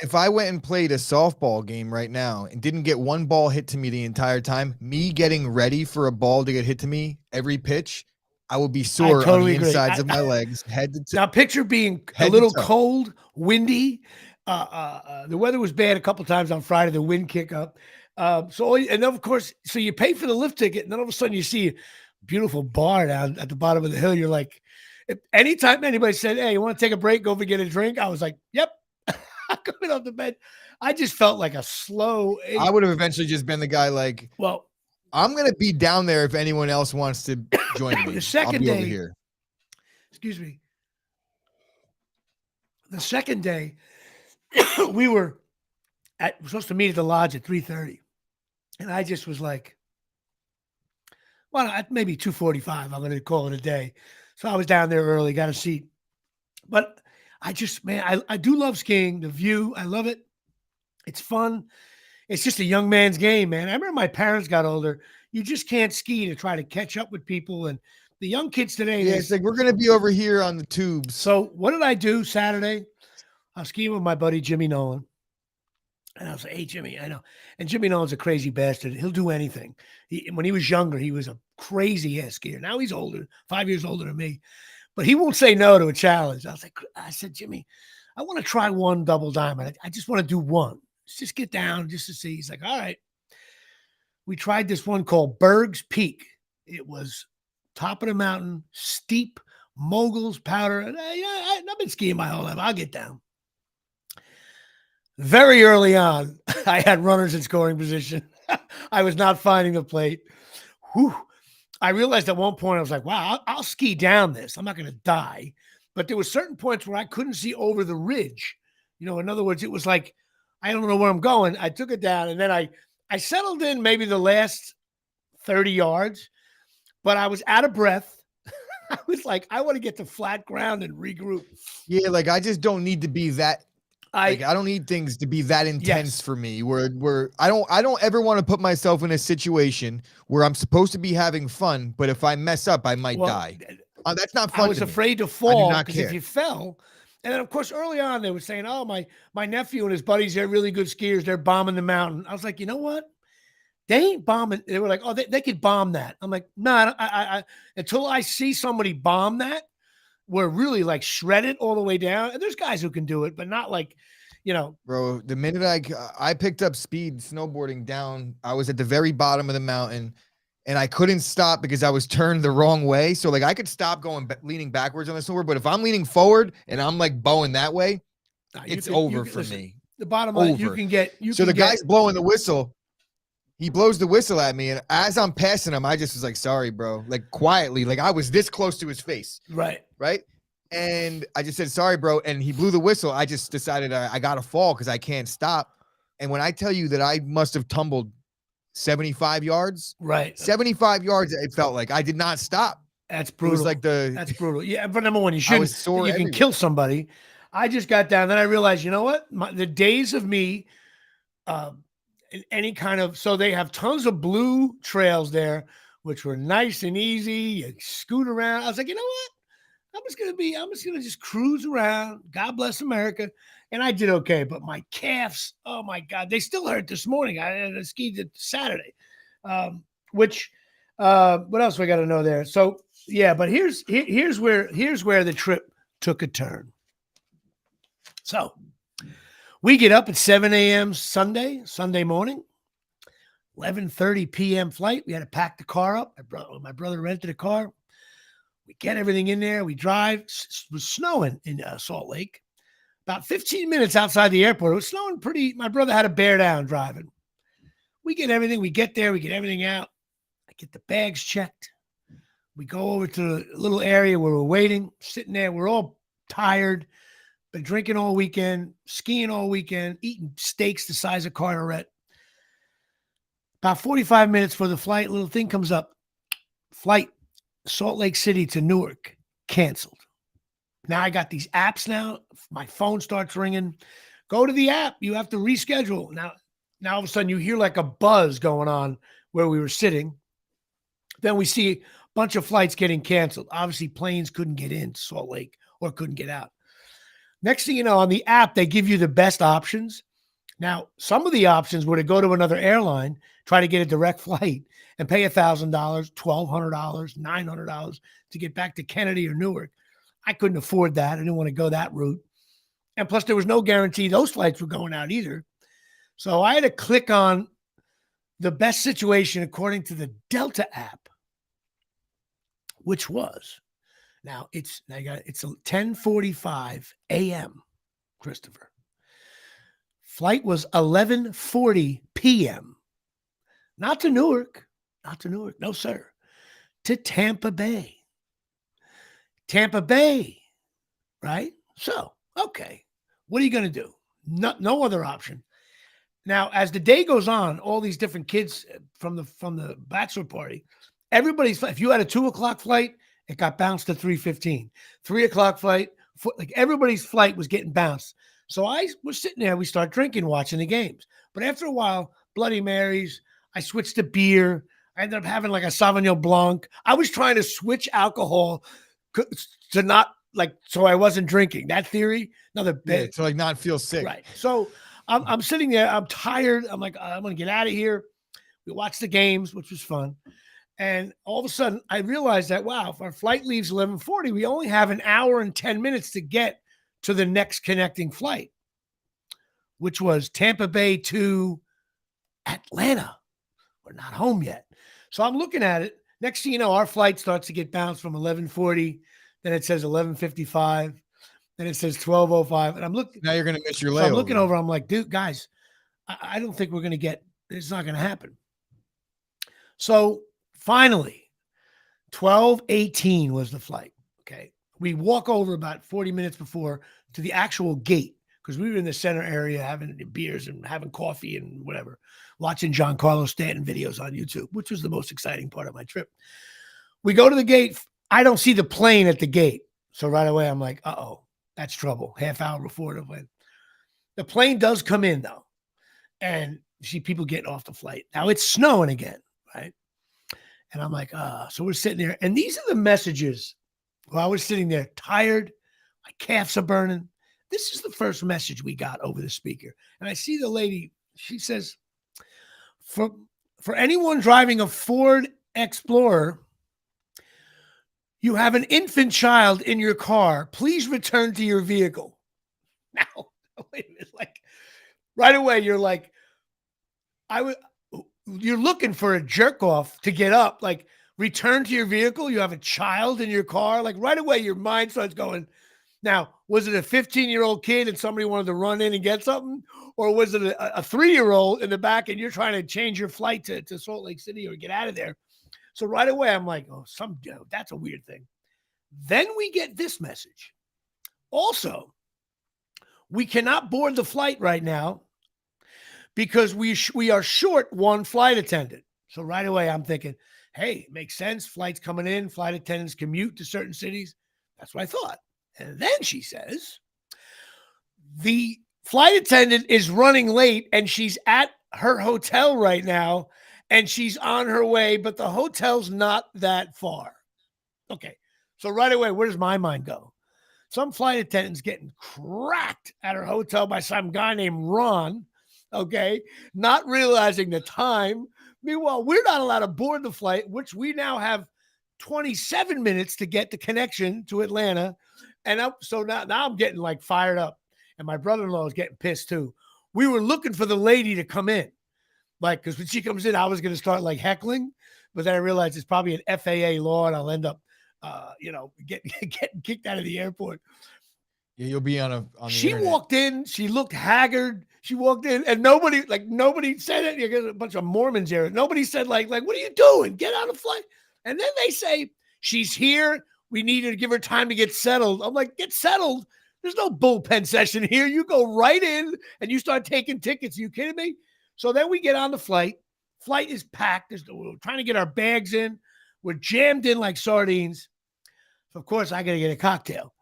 B: if I went and played a softball game right now and didn't get one ball hit to me the entire time, me getting ready for a ball to get hit to me every pitch, I would be sore on the insides of my legs, head to toe.
A: Now picture being a little cold, windy. The weather was bad a couple times on Friday. The wind kick up. And of course, so you pay for the lift ticket, and then all of a sudden you see a beautiful bar down at the bottom of the hill. You're like, Anytime anybody said, "Hey, you want to take a break? Go over get a drink," I was like, "Yep." I'm coming off the bed. I just felt like a slow.
B: I would have eventually just been the guy like,
A: Well,
B: I'm gonna be down there if anyone else wants to join me.
A: the second
B: I'll be over
A: day,
B: here.
A: excuse me, the second day, we're supposed to meet at the lodge at 3:30, and I just was like, well, at maybe 2:45. I'm going to call it a day. So I was down there early, got a seat, but I just, man, I do love skiing. The view, I love it. It's fun. It's just a young man's game, man. I remember my parents got older. You just can't ski to try to catch up with people, and the young kids today.
B: Yeah, it's like we're gonna be over here on the tubes.
A: So what did I do Saturday? I was skiing with my buddy Jimmy Nolan. And I was like, "Hey, Jimmy, I know." And Jimmy Nolan's a crazy bastard. He'll do anything. When he was younger, he was a crazy ass skier. Now he's older, 5 years older than me. But he won't say no to a challenge. I said, "Jimmy, I want to try one double diamond. I just want to do one. Let's just get down just to see." He's like, "All right." We tried this one called Berg's Peak. It was top of the mountain, steep, moguls, powder. And I've been skiing my whole life. I'll get down. Very early on, I had runners in scoring position. I was not finding the plate. Whew. I realized at one point, I was like, wow, I'll ski down this. I'm not going to die. But there were certain points where I couldn't see over the ridge. In other words, it was like, I don't know where I'm going. I took it down, and then I settled in maybe the last 30 yards, but I was out of breath. I was like, I want to get to flat ground and regroup.
B: Yeah, like I just don't need to be that. I don't need things to be that intense for me. Where I don't ever want to put myself in a situation where I'm supposed to be having fun, but if I mess up, I might die. That's not fun.
A: I was afraid to fall because if you fell, and then of course early on they were saying, "Oh, my nephew and his buddies, they're really good skiers. They're bombing the mountain." I was like, you know what? They ain't bombing. They were like, "Oh, they could bomb that." I'm like, no, I until I see somebody bomb that, we're really like shredded all the way down. And there's guys who can do it, but not like,
B: Bro, the minute I picked up speed snowboarding down, I was at the very bottom of the mountain and I couldn't stop because I was turned the wrong way. So like I could stop leaning backwards on the snowboard, but if I'm leaning forward and I'm like bowing that way, it's over for me.
A: The bottom line, you can get.
B: So the guy's blowing the whistle. He blows the whistle at me, and as I'm passing him, I just was like, "Sorry, bro," like quietly, like I was this close to his face.
A: Right.
B: And I just said, "Sorry, bro." And he blew the whistle. I just decided I got to fall because I can't stop. And when I tell you that I must have tumbled 75 yards, 75 yards, it felt like I did not stop.
A: That's brutal.
B: It was like
A: that's brutal. Yeah, but number one, you shouldn't. You can kill somebody. I just got down. Then I realized, you know what? The days of me, in any kind of, so they have tons of blue trails there, which were nice and easy. You scoot around. I was like, you know what? I'm just going to just cruise around. God bless America. And I did okay. But my calves, oh my God, they still hurt this morning. I skied it Saturday. What else we got to know there? So yeah, but here's where the trip took a turn. So we get up at 7 a.m. Sunday morning, 11:30 p.m. flight. We had to pack the car up. My brother rented a car. We get everything in there. We drive. It was snowing in Salt Lake. About 15 minutes outside the airport. It was snowing pretty. My brother had to bear down driving. We get everything. We get there. We get everything out. I get the bags checked. We go over to a little area where we're waiting, sitting there. We're all tired. Been drinking all weekend, skiing all weekend, eating steaks the size of Carteret. About 45 minutes for the flight, little thing comes up. Flight, Salt Lake City to Newark, canceled. Now I got these apps now. My phone starts ringing. Go to the app. You have to reschedule. Now all of a sudden you hear like a buzz going on where we were sitting. Then we see a bunch of flights getting canceled. Obviously, planes couldn't get into Salt Lake or couldn't get out. Next thing you know, on the app, they give you the best options. Now, some of the options were to go to another airline, try to get a direct flight, and pay $1,000, $1,200, $900 to get back to Kennedy or Newark. I couldn't afford that. I didn't want to go that route. And plus, there was no guarantee those flights were going out either. So I had to click on the best situation according to the Delta app, which was Now it's 10:45 a.m., Christopher. Flight was 11:40 p.m. Not to Newark. Not to Newark. No, sir. To Tampa Bay. Tampa Bay. Right? So, okay. What are you going to do? No other option. Now, as the day goes on, all these different kids from the bachelor party, everybody's, if you had a 2:00 flight, it got bounced to 3:15. 3:00 flight, like everybody's flight was getting bounced. So I was sitting there, we start drinking, watching the games. But after a while, Bloody Marys, I switched to beer. I ended up having like a Sauvignon Blanc. I was trying to switch alcohol to not like, so I wasn't drinking. That theory, another bit.
B: To like not feel sick.
A: Right. So I'm sitting there. I'm tired. I'm like, I'm going to get out of here. We watched the games, which was fun. And all of a sudden, I realized that, wow, if our flight leaves 11:40, we only have an hour and 10 minutes to get to the next connecting flight, which was Tampa Bay to Atlanta. We're not home yet. So I'm looking at it. Next thing you know, our flight starts to get bounced from 11:40. Then it says 11:55. Then it says 12:05. And I'm looking.
B: Now you're going to miss your layover.
A: So I'm looking over. I'm like, dude, guys, I don't think we're going to get, it's not going to happen. So finally, 12:18 was the flight. Okay. We walk over about 40 minutes before to the actual gate because we were in the center area having beers and having coffee and whatever, watching Giancarlo Stanton videos on YouTube, which was the most exciting part of my trip. We go to the gate. I don't see the plane at the gate. So right away, I'm like, uh-oh, that's trouble. Half hour before the plane. The plane does come in, though. And you see people getting off the flight. Now it's snowing again, right? And I'm like, so we're sitting there. And these are the messages while I was sitting there, tired. My calves are burning. This is the first message we got over the speaker. And I see the lady, she says, for anyone driving a Ford Explorer, you have an infant child in your car. Please return to your vehicle. Now, wait a minute. Like, right away, you're like, you're looking for a jerk off to get up. Like, return to your vehicle. You have a child in your car. Like, right away, your mind starts going. Now, was it a 15-year-old kid and somebody wanted to run in and get something? Or was it a 3-year-old in the back and you're trying to change your flight to Salt Lake City or get out of there? So right away, I'm like, oh, that's a weird thing. Then we get this message. Also, we cannot board the flight right now because we are short one flight attendant. So right away, I'm thinking, hey, makes sense. Flights coming in, flight attendants commute to certain cities. That's what I thought. And then she says, the flight attendant is running late and she's at her hotel right now and she's on her way, but the hotel's not that far. Okay. So right away, where does my mind go? Some flight attendant's getting cracked at her hotel by some guy named Ron, okay, not realizing the time. Meanwhile, we're not allowed to board the flight, which we now have 27 minutes to get the connection to Atlanta. And so now I'm getting like fired up. And my brother-in-law is getting pissed too. We were looking for the lady to come in. Like, because when she comes in, I was going to start like heckling. But then I realized it's probably an FAA law and I'll end up, getting kicked out of the airport.
B: Yeah, you'll be on
A: She
B: internet.
A: walked in. She looked haggard. She walked in and nobody said it. You get a bunch of Mormons here. Nobody said like, what are you doing? Get on a flight. And then they say, she's here. We need her to give her time to get settled. I'm like, get settled? There's no bullpen session here. You go right in and you start taking tickets. Are you kidding me? So then we get on the flight. Flight is packed. We're trying to get our bags in. We're jammed in like sardines. So, of course, I got to get a cocktail.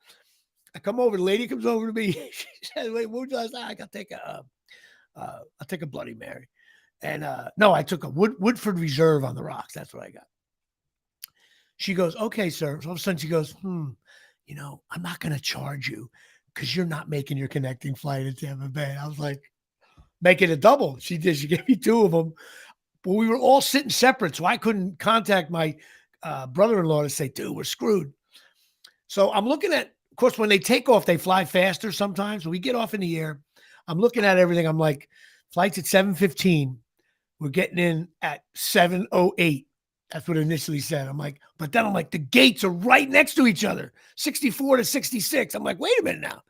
A: I come over. The lady comes over to me. She says, wait, what would you like? I'll take a Bloody Mary. And no, I took a Woodford Reserve on the rocks. That's what I got. She goes, okay, sir. So all of a sudden she goes, I'm not going to charge you because you're not making your connecting flight at Tampa Bay. I was like, make it a double. She did. She gave me two of them. But we were all sitting separate, so I couldn't contact my brother-in-law to say, dude, we're screwed. So I'm looking at, of course, when they take off, they fly faster sometimes. When we get off in the air, I'm looking at everything. I'm like, flight's at 7:15. We're getting in at 7:08. That's what it initially said. I'm like, but then I'm like, the gates are right next to each other, 64 to 66. I'm like, wait a minute now.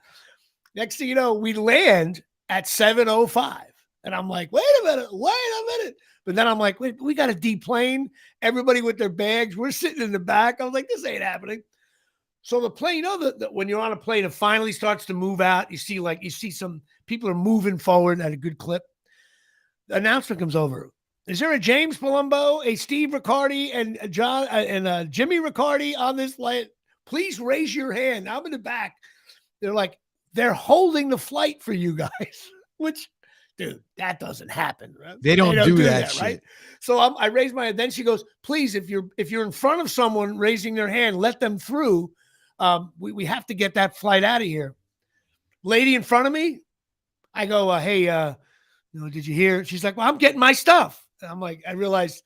A: Next thing you know, we land at 7:05. And I'm like, wait a minute. But then I'm like, wait, we got to deplane. Everybody with their bags. We're sitting in the back. I was like, this ain't happening. So the plane, you know, that when you're on a plane, it finally starts to move out. You see some people are moving forward at a good clip. The announcement comes over. Is there a James Palumbo, a Steve Riccardi, and John and Jimmy Riccardi on this flight? Please raise your hand. I'm in the back. They're like, they're holding the flight for you guys, which, dude, that doesn't happen. Right?
B: They don't do that shit.
A: Right? So I raise my hand. Then she goes, please, if you're in front of someone raising their hand, let them through. We have to get that flight out of here. Lady in front of me, I go, hey, did you hear? She's like, well, I'm getting my stuff. And I'm like, I realized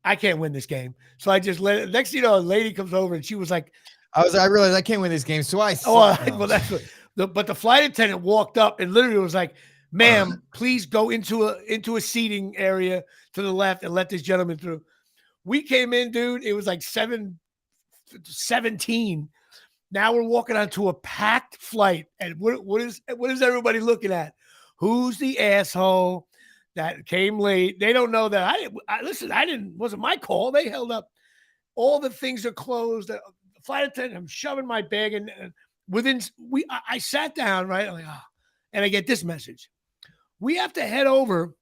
A: I can't win this game. So I just let it. Next thing you know, a lady comes over and she was like,
B: I realized I can't win this game. So
A: well, that's what, but the flight attendant walked up and literally was like, ma'am, please go into a seating area to the left and let this gentleman through. We came in, dude. It was like 7:17. Now we're walking onto a packed flight. And what is everybody looking at? Who's the asshole that came late? They don't know that wasn't my call. They held up. All the things are closed. The flight attendant, I'm shoving my bag and I sat down, right? I'm like, and I get this message. We have to head over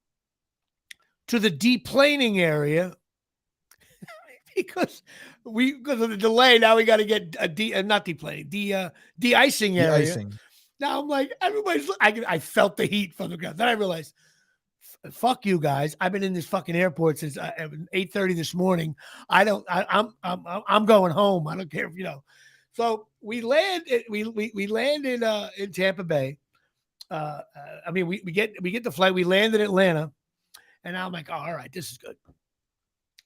A: to the deplaning area because of the delay. Now we got to get not deplaning, de-icing area. De-icing. Now I'm like, I felt the heat from the ground. Then I realized, fuck you guys. I've been in this fucking airport since 8:30 this morning. I'm going home. I don't care if you know. So we land in Tampa Bay. We get the flight. We land in Atlanta, and now I'm like, oh, all right, this is good.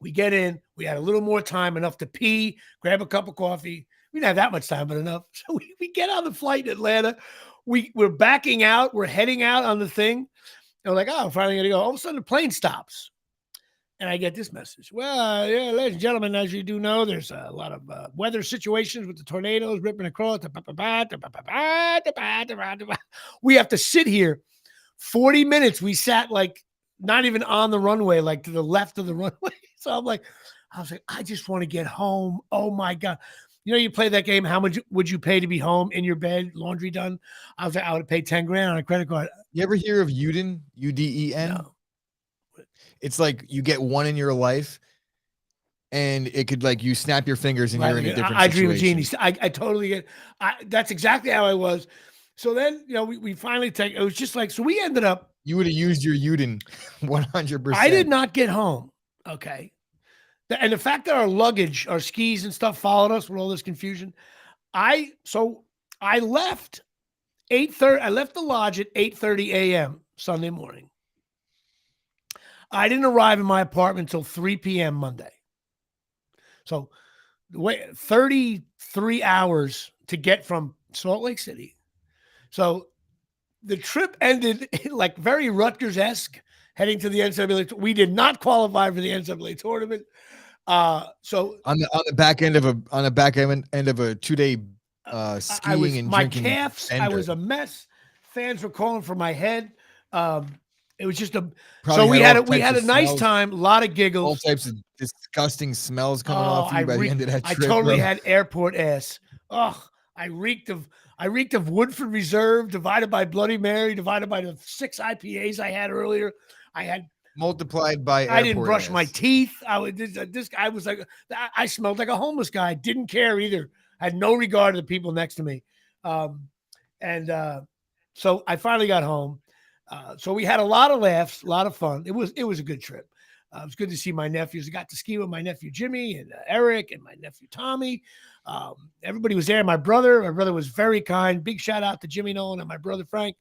A: We get in. We had a little more time, enough to pee, grab a cup of coffee. We didn't have that much time, but enough. So we get on the flight in Atlanta. We're backing out. We're heading out on the thing. And we're like, oh, I'm finally going to go. All of a sudden, the plane stops. And I get this message. Well, yeah, ladies and gentlemen, as you do know, there's a lot of weather situations with the tornadoes ripping across. We have to sit here 40 minutes. We sat like not even on the runway, like to the left of the runway. So I was like, I just want to get home. Oh, my God. You know, you play that game. How much would you pay to be home in your bed, laundry done? I was like, I would pay $10,000 on a credit card.
B: You ever hear of Uden? UDEN?
A: No.
B: It's like you get one in your life, and it could like you snap your fingers and you're in a different situation.
A: I dream of genius. I totally get. That's exactly how I was. So then, we finally it was just like, so we ended up.
B: You would have used your Uden 100%. I
A: did not get home. Okay. And the fact that our luggage, our skis and stuff followed us with all this confusion. I left 8:30. I left the lodge at 8:30 a.m. Sunday morning. I didn't arrive in my apartment until 3 p.m. Monday. So 33 hours to get from Salt Lake City. So the trip ended like very Rutgers-esque, heading to the NCAA. We did not qualify for the NCAA tournament. So
B: on the back end of a 2-day skiing and
A: my
B: drinking.
A: Calves. I was a mess. Fans were calling for my head. It was just we had a nice time, a lot of giggles,
B: all types of disgusting smells coming off you by the end of that trip.
A: I totally had airport ass. Oh, I reeked of Woodford Reserve divided by Bloody Mary divided by the 6 IPAs I had earlier. I had
B: multiplied by.
A: I didn't brush my teeth. This guy was like, I smelled like a homeless guy. Didn't care either. I had no regard to the people next to me. So I finally got home. So we had a lot of laughs, a lot of fun. It was a good trip. It was good to see my nephews. I got to ski with my nephew Jimmy and Eric and my nephew Tommy. Everybody was there. My brother was very kind. Big shout out to Jimmy Nolan and my brother Frank.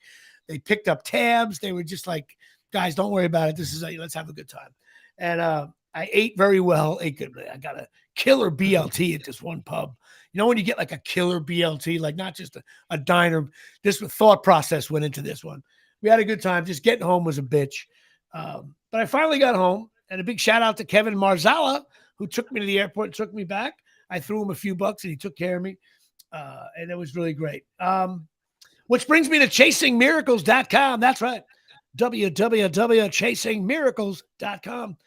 A: They picked up tabs. They were just like, guys, don't worry about it. Let's have a good time. And I ate very well. I got a killer BLT at this one pub. You know when you get like a killer BLT, like not just a diner. This thought process went into this one. We had a good time. Just getting home was a bitch. But I finally got home. And a big shout out to Kevin Marzala, who took me to the airport and took me back. I threw him a few bucks and he took care of me. And it was really great. Which brings me to chasingmiracles.com. That's right. www.chasingmiracles.com.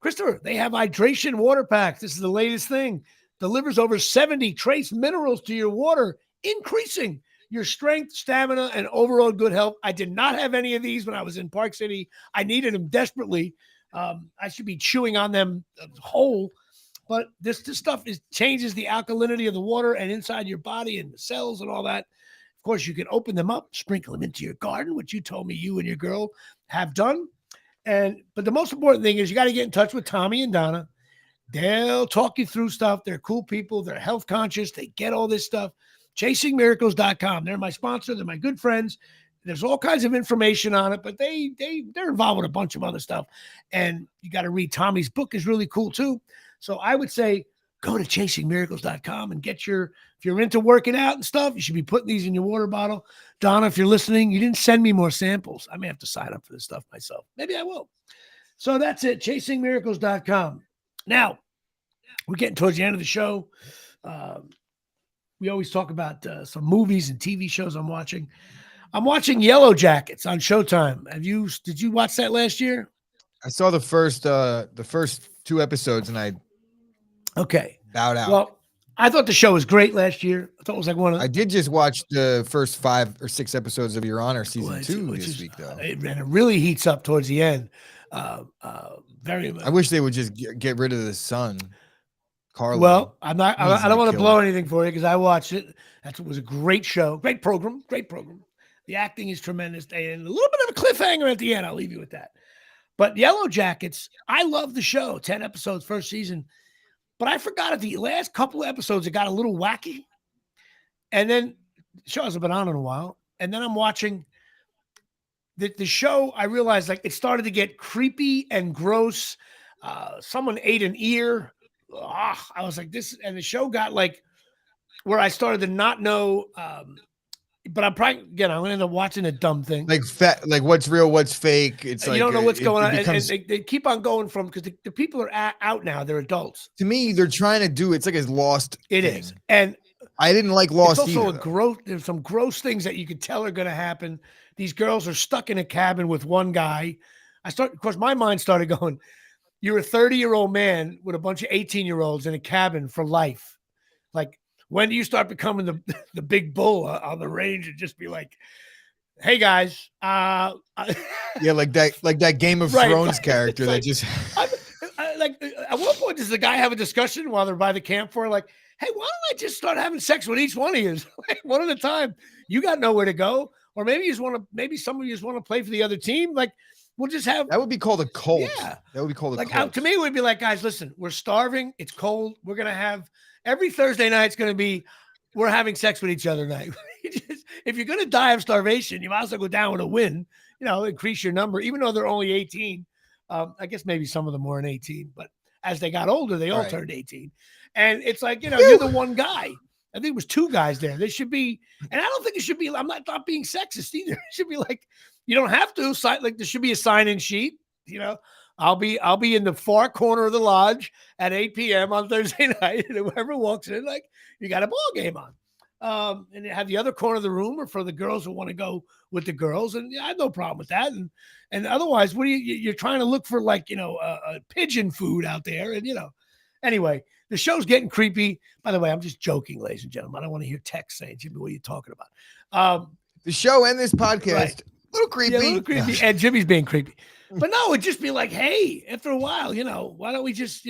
A: Christopher, they have hydration water packs. This is the latest thing. Delivers over 70 trace minerals to your water, increasing your strength, stamina, and overall good health. I did not have any of these when I was in Park City. I needed them desperately. I should be chewing on them whole, but this stuff changes the alkalinity of the water and inside your body and the cells and all that. Of course, you can open them up, sprinkle them into your garden, which you told me you and your girl have done. But the most important thing is you got to get in touch with Tommy and Donna. They'll talk you through stuff. They're cool people. They're health conscious. They get all this stuff. ChasingMiracles.com. They're my sponsor. They're my good friends. There's all kinds of information on it, but they're involved with a bunch of other stuff. And you got to read Tommy's book is really cool too. So I would say go to ChasingMiracles.com and if you're into working out and stuff, you should be putting these in your water bottle. Donna, if you're listening, you didn't send me more samples. I may have to sign up for this stuff myself. Maybe I will. So that's it, ChasingMiracles.com. Now, we're getting towards the end of the show. We always talk about some movies and TV shows I'm watching. I'm watching Yellow Jackets on Showtime. Did you watch that last year?
B: I saw the first 2 episodes and I bowed out.
A: Well, I thought the show was great last year. I thought it was like
B: I did just watch the first 5 or 6 episodes of Your Honor season 2 this week, though.
A: And it really heats up towards the end. Very much.
B: I wish they would just get rid of the son, Carlo.
A: Well, I don't want to blow anything for you because I watched it. It was a great show, great program. The acting is tremendous, and a little bit of a cliffhanger at the end. I'll leave you with that. But Yellow Jackets, I love the show. 10 episodes, first season. But I forgot at the last couple of episodes, it got a little wacky. And then the show hasn't been on in a while. And then I'm watching the show. I realized like it started to get creepy and gross. Someone ate an ear. I was like, this, and the show got like where I started to not know. But I'm probably, again, I'm going to end up watching a dumb thing.
B: Like what's real, what's fake. It's like,
A: you don't know what's going on. And they keep on going from, because the people are out now. They're adults.
B: To me, they're trying to do, it's like a Lost
A: thing. It is. And
B: I didn't like Lost
A: it's also
B: either.
A: There's some gross things that you could tell are going to happen. These girls are stuck in a cabin with one guy. Of course, my mind started going, you're a 30-year-old man with a bunch of 18-year-olds in a cabin for life. Like, when do you start becoming the big bull on the range and just be like, hey guys,
B: yeah, like that Game of Thrones character that just
A: like at one point does the guy have a discussion while they're by the campfire like, hey, why don't I just start having sex with each one of you like one at a time? You got nowhere to go, or maybe some of you just want to play for the other team. Like, we'll just have
B: that would be called a cult.
A: Yeah,
B: that would be called a
A: like
B: cult.
A: To me, it would be like, guys, listen, we're starving. It's cold. We're gonna have. Every Thursday night's going to be, we're having sex with each other night. If you're going to die of starvation, you might as well go down with a win, increase your number, even though they're only 18. I guess maybe some of them weren't 18, but as they got older, they all turned 18. And it's like, you're the one guy. I think it was 2 guys there. They should be, and I don't think it should be, I'm not being sexist either. It should be like, you don't have to sign, like there should be a sign-in sheet, I'll be in the far corner of the lodge at 8 p.m. on Thursday night, and whoever walks in, like, you got a ball game on. And you have the other corner of the room or for the girls who want to go with the girls, and I have no problem with that. And otherwise, what are you're trying to look for, like, a pigeon food out there, and anyway, the show's getting creepy. By the way, I'm just joking, ladies and gentlemen. I don't want to hear text saying, Jimmy, what are you talking about? The
B: show and this podcast.
A: Right.
B: A little creepy.
A: Yeah, a little creepy. And Jimmy's being creepy. But no, it'd just be like, hey, after a while, why don't we just,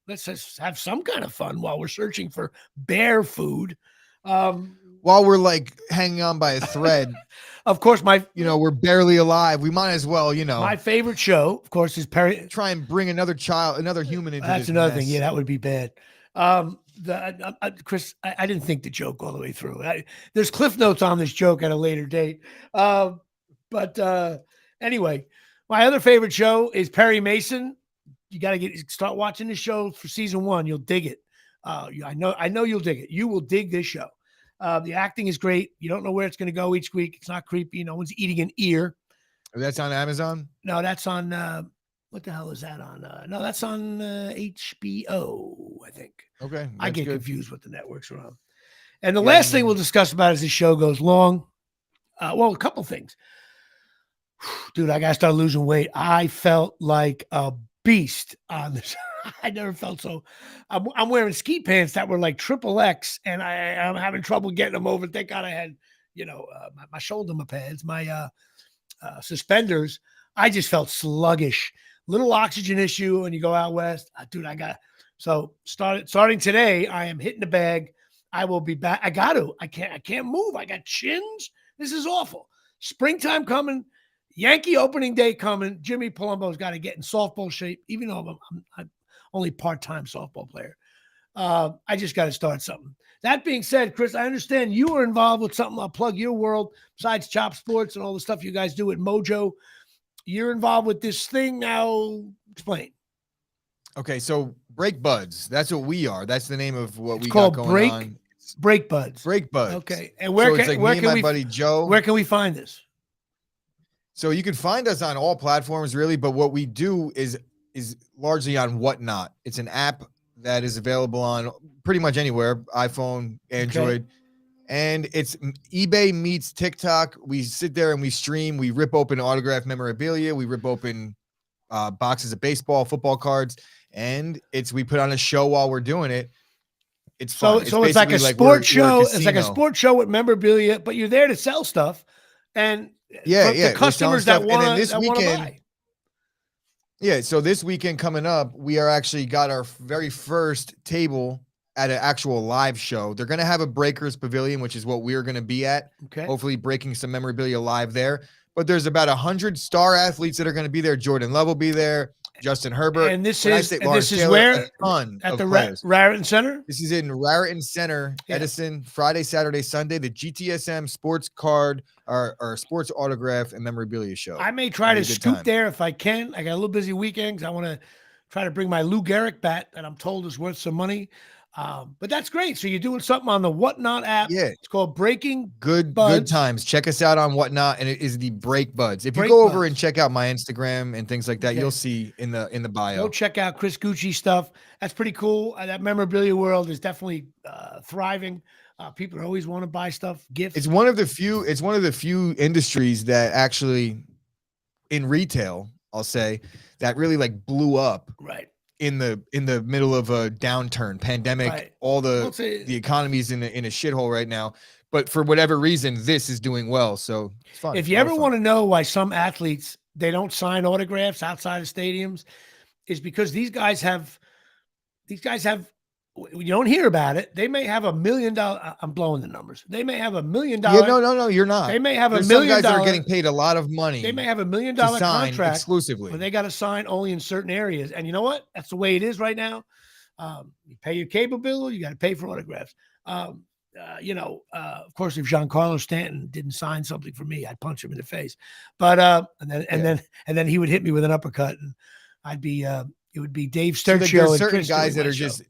A: let's just have some kind of fun while we're searching for bear food.
B: While we're like hanging on by a thread.
A: Of course,
B: we're barely alive. We might as well,
A: My favorite show, of course, is Perry.
B: Try and bring another human into
A: That's
B: this
A: another
B: mess.
A: thing. Yeah, that would be bad. Chris, I didn't think the joke all the way through. There's cliff notes on this joke at a later date. But anyway, my other favorite show is Perry Mason. You got to start watching the show for season 1. You'll dig it. I know you'll dig it. You will dig this show. The acting is great. You don't know where it's going to go each week. It's not creepy. No one's eating an ear.
B: That's on Amazon?
A: No, that's on, What the hell is that on? No, that's on HBO, I think.
B: Okay,
A: I
B: that's
A: get
B: good.
A: confused what the networks are on. And the
B: Yeah,
A: last
B: me
A: thing we'll
B: neither.
A: discuss about as the show goes long, well, a couple things. Dude, I got to start losing weight. I felt like a beast on this. I never felt so. I'm wearing ski pants that were like triple X, and I'm having trouble getting them over. Thank God I had, my shoulder pads, my suspenders. I just felt sluggish. Little oxygen issue when you go out west. Dude, starting today, I am hitting the bag. I will be back. I can't move. I got chins. This is awful. Springtime coming. Yankee opening day coming. Jimmy Palumbo's got to get in softball shape, even though I'm only part-time softball player. I just got to start something. That being said, Chris, I understand you were involved with something. I'll plug your world besides Chop Sports and all the stuff you guys do at Mojo. You're involved with this thing now. Explain.
B: Okay, so Break Buds. That's what we are. That's the name of what
A: It's
B: we got
A: called
B: going on.
A: Break Buds.
B: Break Buds.
A: Okay, and
B: so it's like me and my buddy Joe.
A: Where can we find this?
B: So you can find us on all platforms, really. But what we do is largely on Whatnot. It's an app that is available on pretty much anywhere: iPhone, Android. Okay. And it's eBay meets TikTok. We sit there and we stream. We rip open autographed memorabilia. We rip open boxes of baseball, football cards, and we put on a show while we're doing it. It's fun.
A: So it's like a sports show. It's like a sports show with memorabilia, but you're there to sell stuff, and the customers that want to buy.
B: Yeah. So this weekend coming up, we are actually got our very first table at an actual live show. They're going to have a Breakers Pavilion, which is what we're going to be at.
A: Okay.
B: Hopefully breaking some memorabilia live there. But there's about 100 star athletes that are going to be there. Jordan Love will be there. Justin Herbert.
A: And this is where? At the Raritan Center?
B: This is in Raritan Center, Edison, Friday, Saturday, Sunday, the GTSM sports card or sports autograph and memorabilia show.
A: I may try to scoot there if I can. I got a little busy weekend because I want to try to bring my Lou Gehrig bat that I'm told is worth some money. But that's great. So you're doing something on the Whatnot app.
B: Yeah.
A: It's called Breaking
B: Good times. Check us out on Whatnot, and it is the Break Buds. If you go over and check out my Instagram and things like that, you'll see in the bio.
A: Go check out Chris Gucci stuff. That's pretty cool. That memorabilia world is definitely thriving. People always want to buy stuff, gifts.
B: It's one of the few industries that actually in retail, I'll say, that really like blew up.
A: Right.
B: In the middle of a downturn, pandemic,
A: right.
B: all the economy's in a shithole right now. But for whatever reason, this is doing well. So it's fun.
A: If you ever want to know why some athletes, they don't sign autographs outside of stadiums, is because these guys have, you don't hear about it. They may have $1 million. I'm blowing the numbers. They may have $1 million.
B: Yeah, no, you're not.
A: They may have
B: $1 million. Some guys that are getting paid a lot of money.
A: They may have $1 million contract
B: exclusively,
A: but they got to sign only in certain areas. And you know what? That's the way it is right now. You pay your cable bill. You got to pay for autographs. Of course, if Giancarlo Stanton didn't sign something for me, I'd punch him in the face. But and then he would hit me with an uppercut, and I'd be. It would be Dave Sturcio.
B: So there's certain guys that are just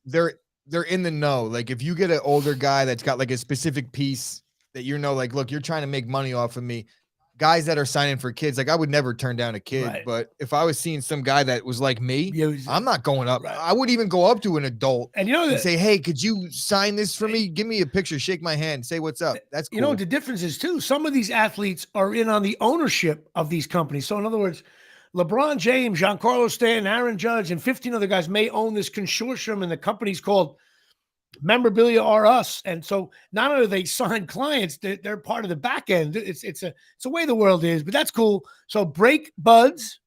B: they're in the know. Like if you get an older guy that's got like a specific piece that like, look, you're trying to make money off of me. Guys that are signing for kids, like I would never turn down a kid. Right. But if I was seeing some guy that was like me, I'm not going up. Right. I would even go up to an adult and say, hey, could you sign this for me? Give me a picture, shake my hand, say what's up. That's cool.
A: The difference is too, some of these athletes are in on the ownership of these companies. So in other words, LeBron James, Giancarlo Stanton, Aaron Judge, and 15 other guys may own this consortium, and the company's called Memorabilia R Us. And so not only do they sign clients, they're part of the back end. It's a way the world is, but that's cool. So Break Buds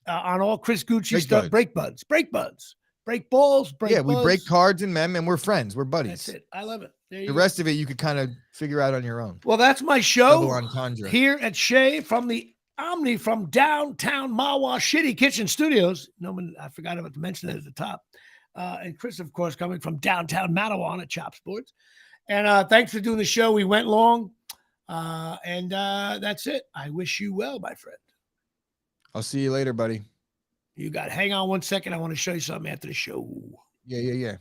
A: on all Chris Gucci stuff. Break Buds, break balls, break buds.
B: We break cards and and we're friends. We're buddies.
A: That's it. I love it.
B: The rest of it you could kind of figure out on your own.
A: Well, that's my show here at Shea from the Omni from downtown Mawa Shitty Kitchen Studios. I forgot about to mention it at the top. And Chris, of course, coming from downtown Matawan at Chop Sports. And thanks for doing the show. We went long. And that's it. I wish you well, my friend.
B: I'll see you later, buddy.
A: Hang on one second. I want to show you something after the show.
B: Yeah.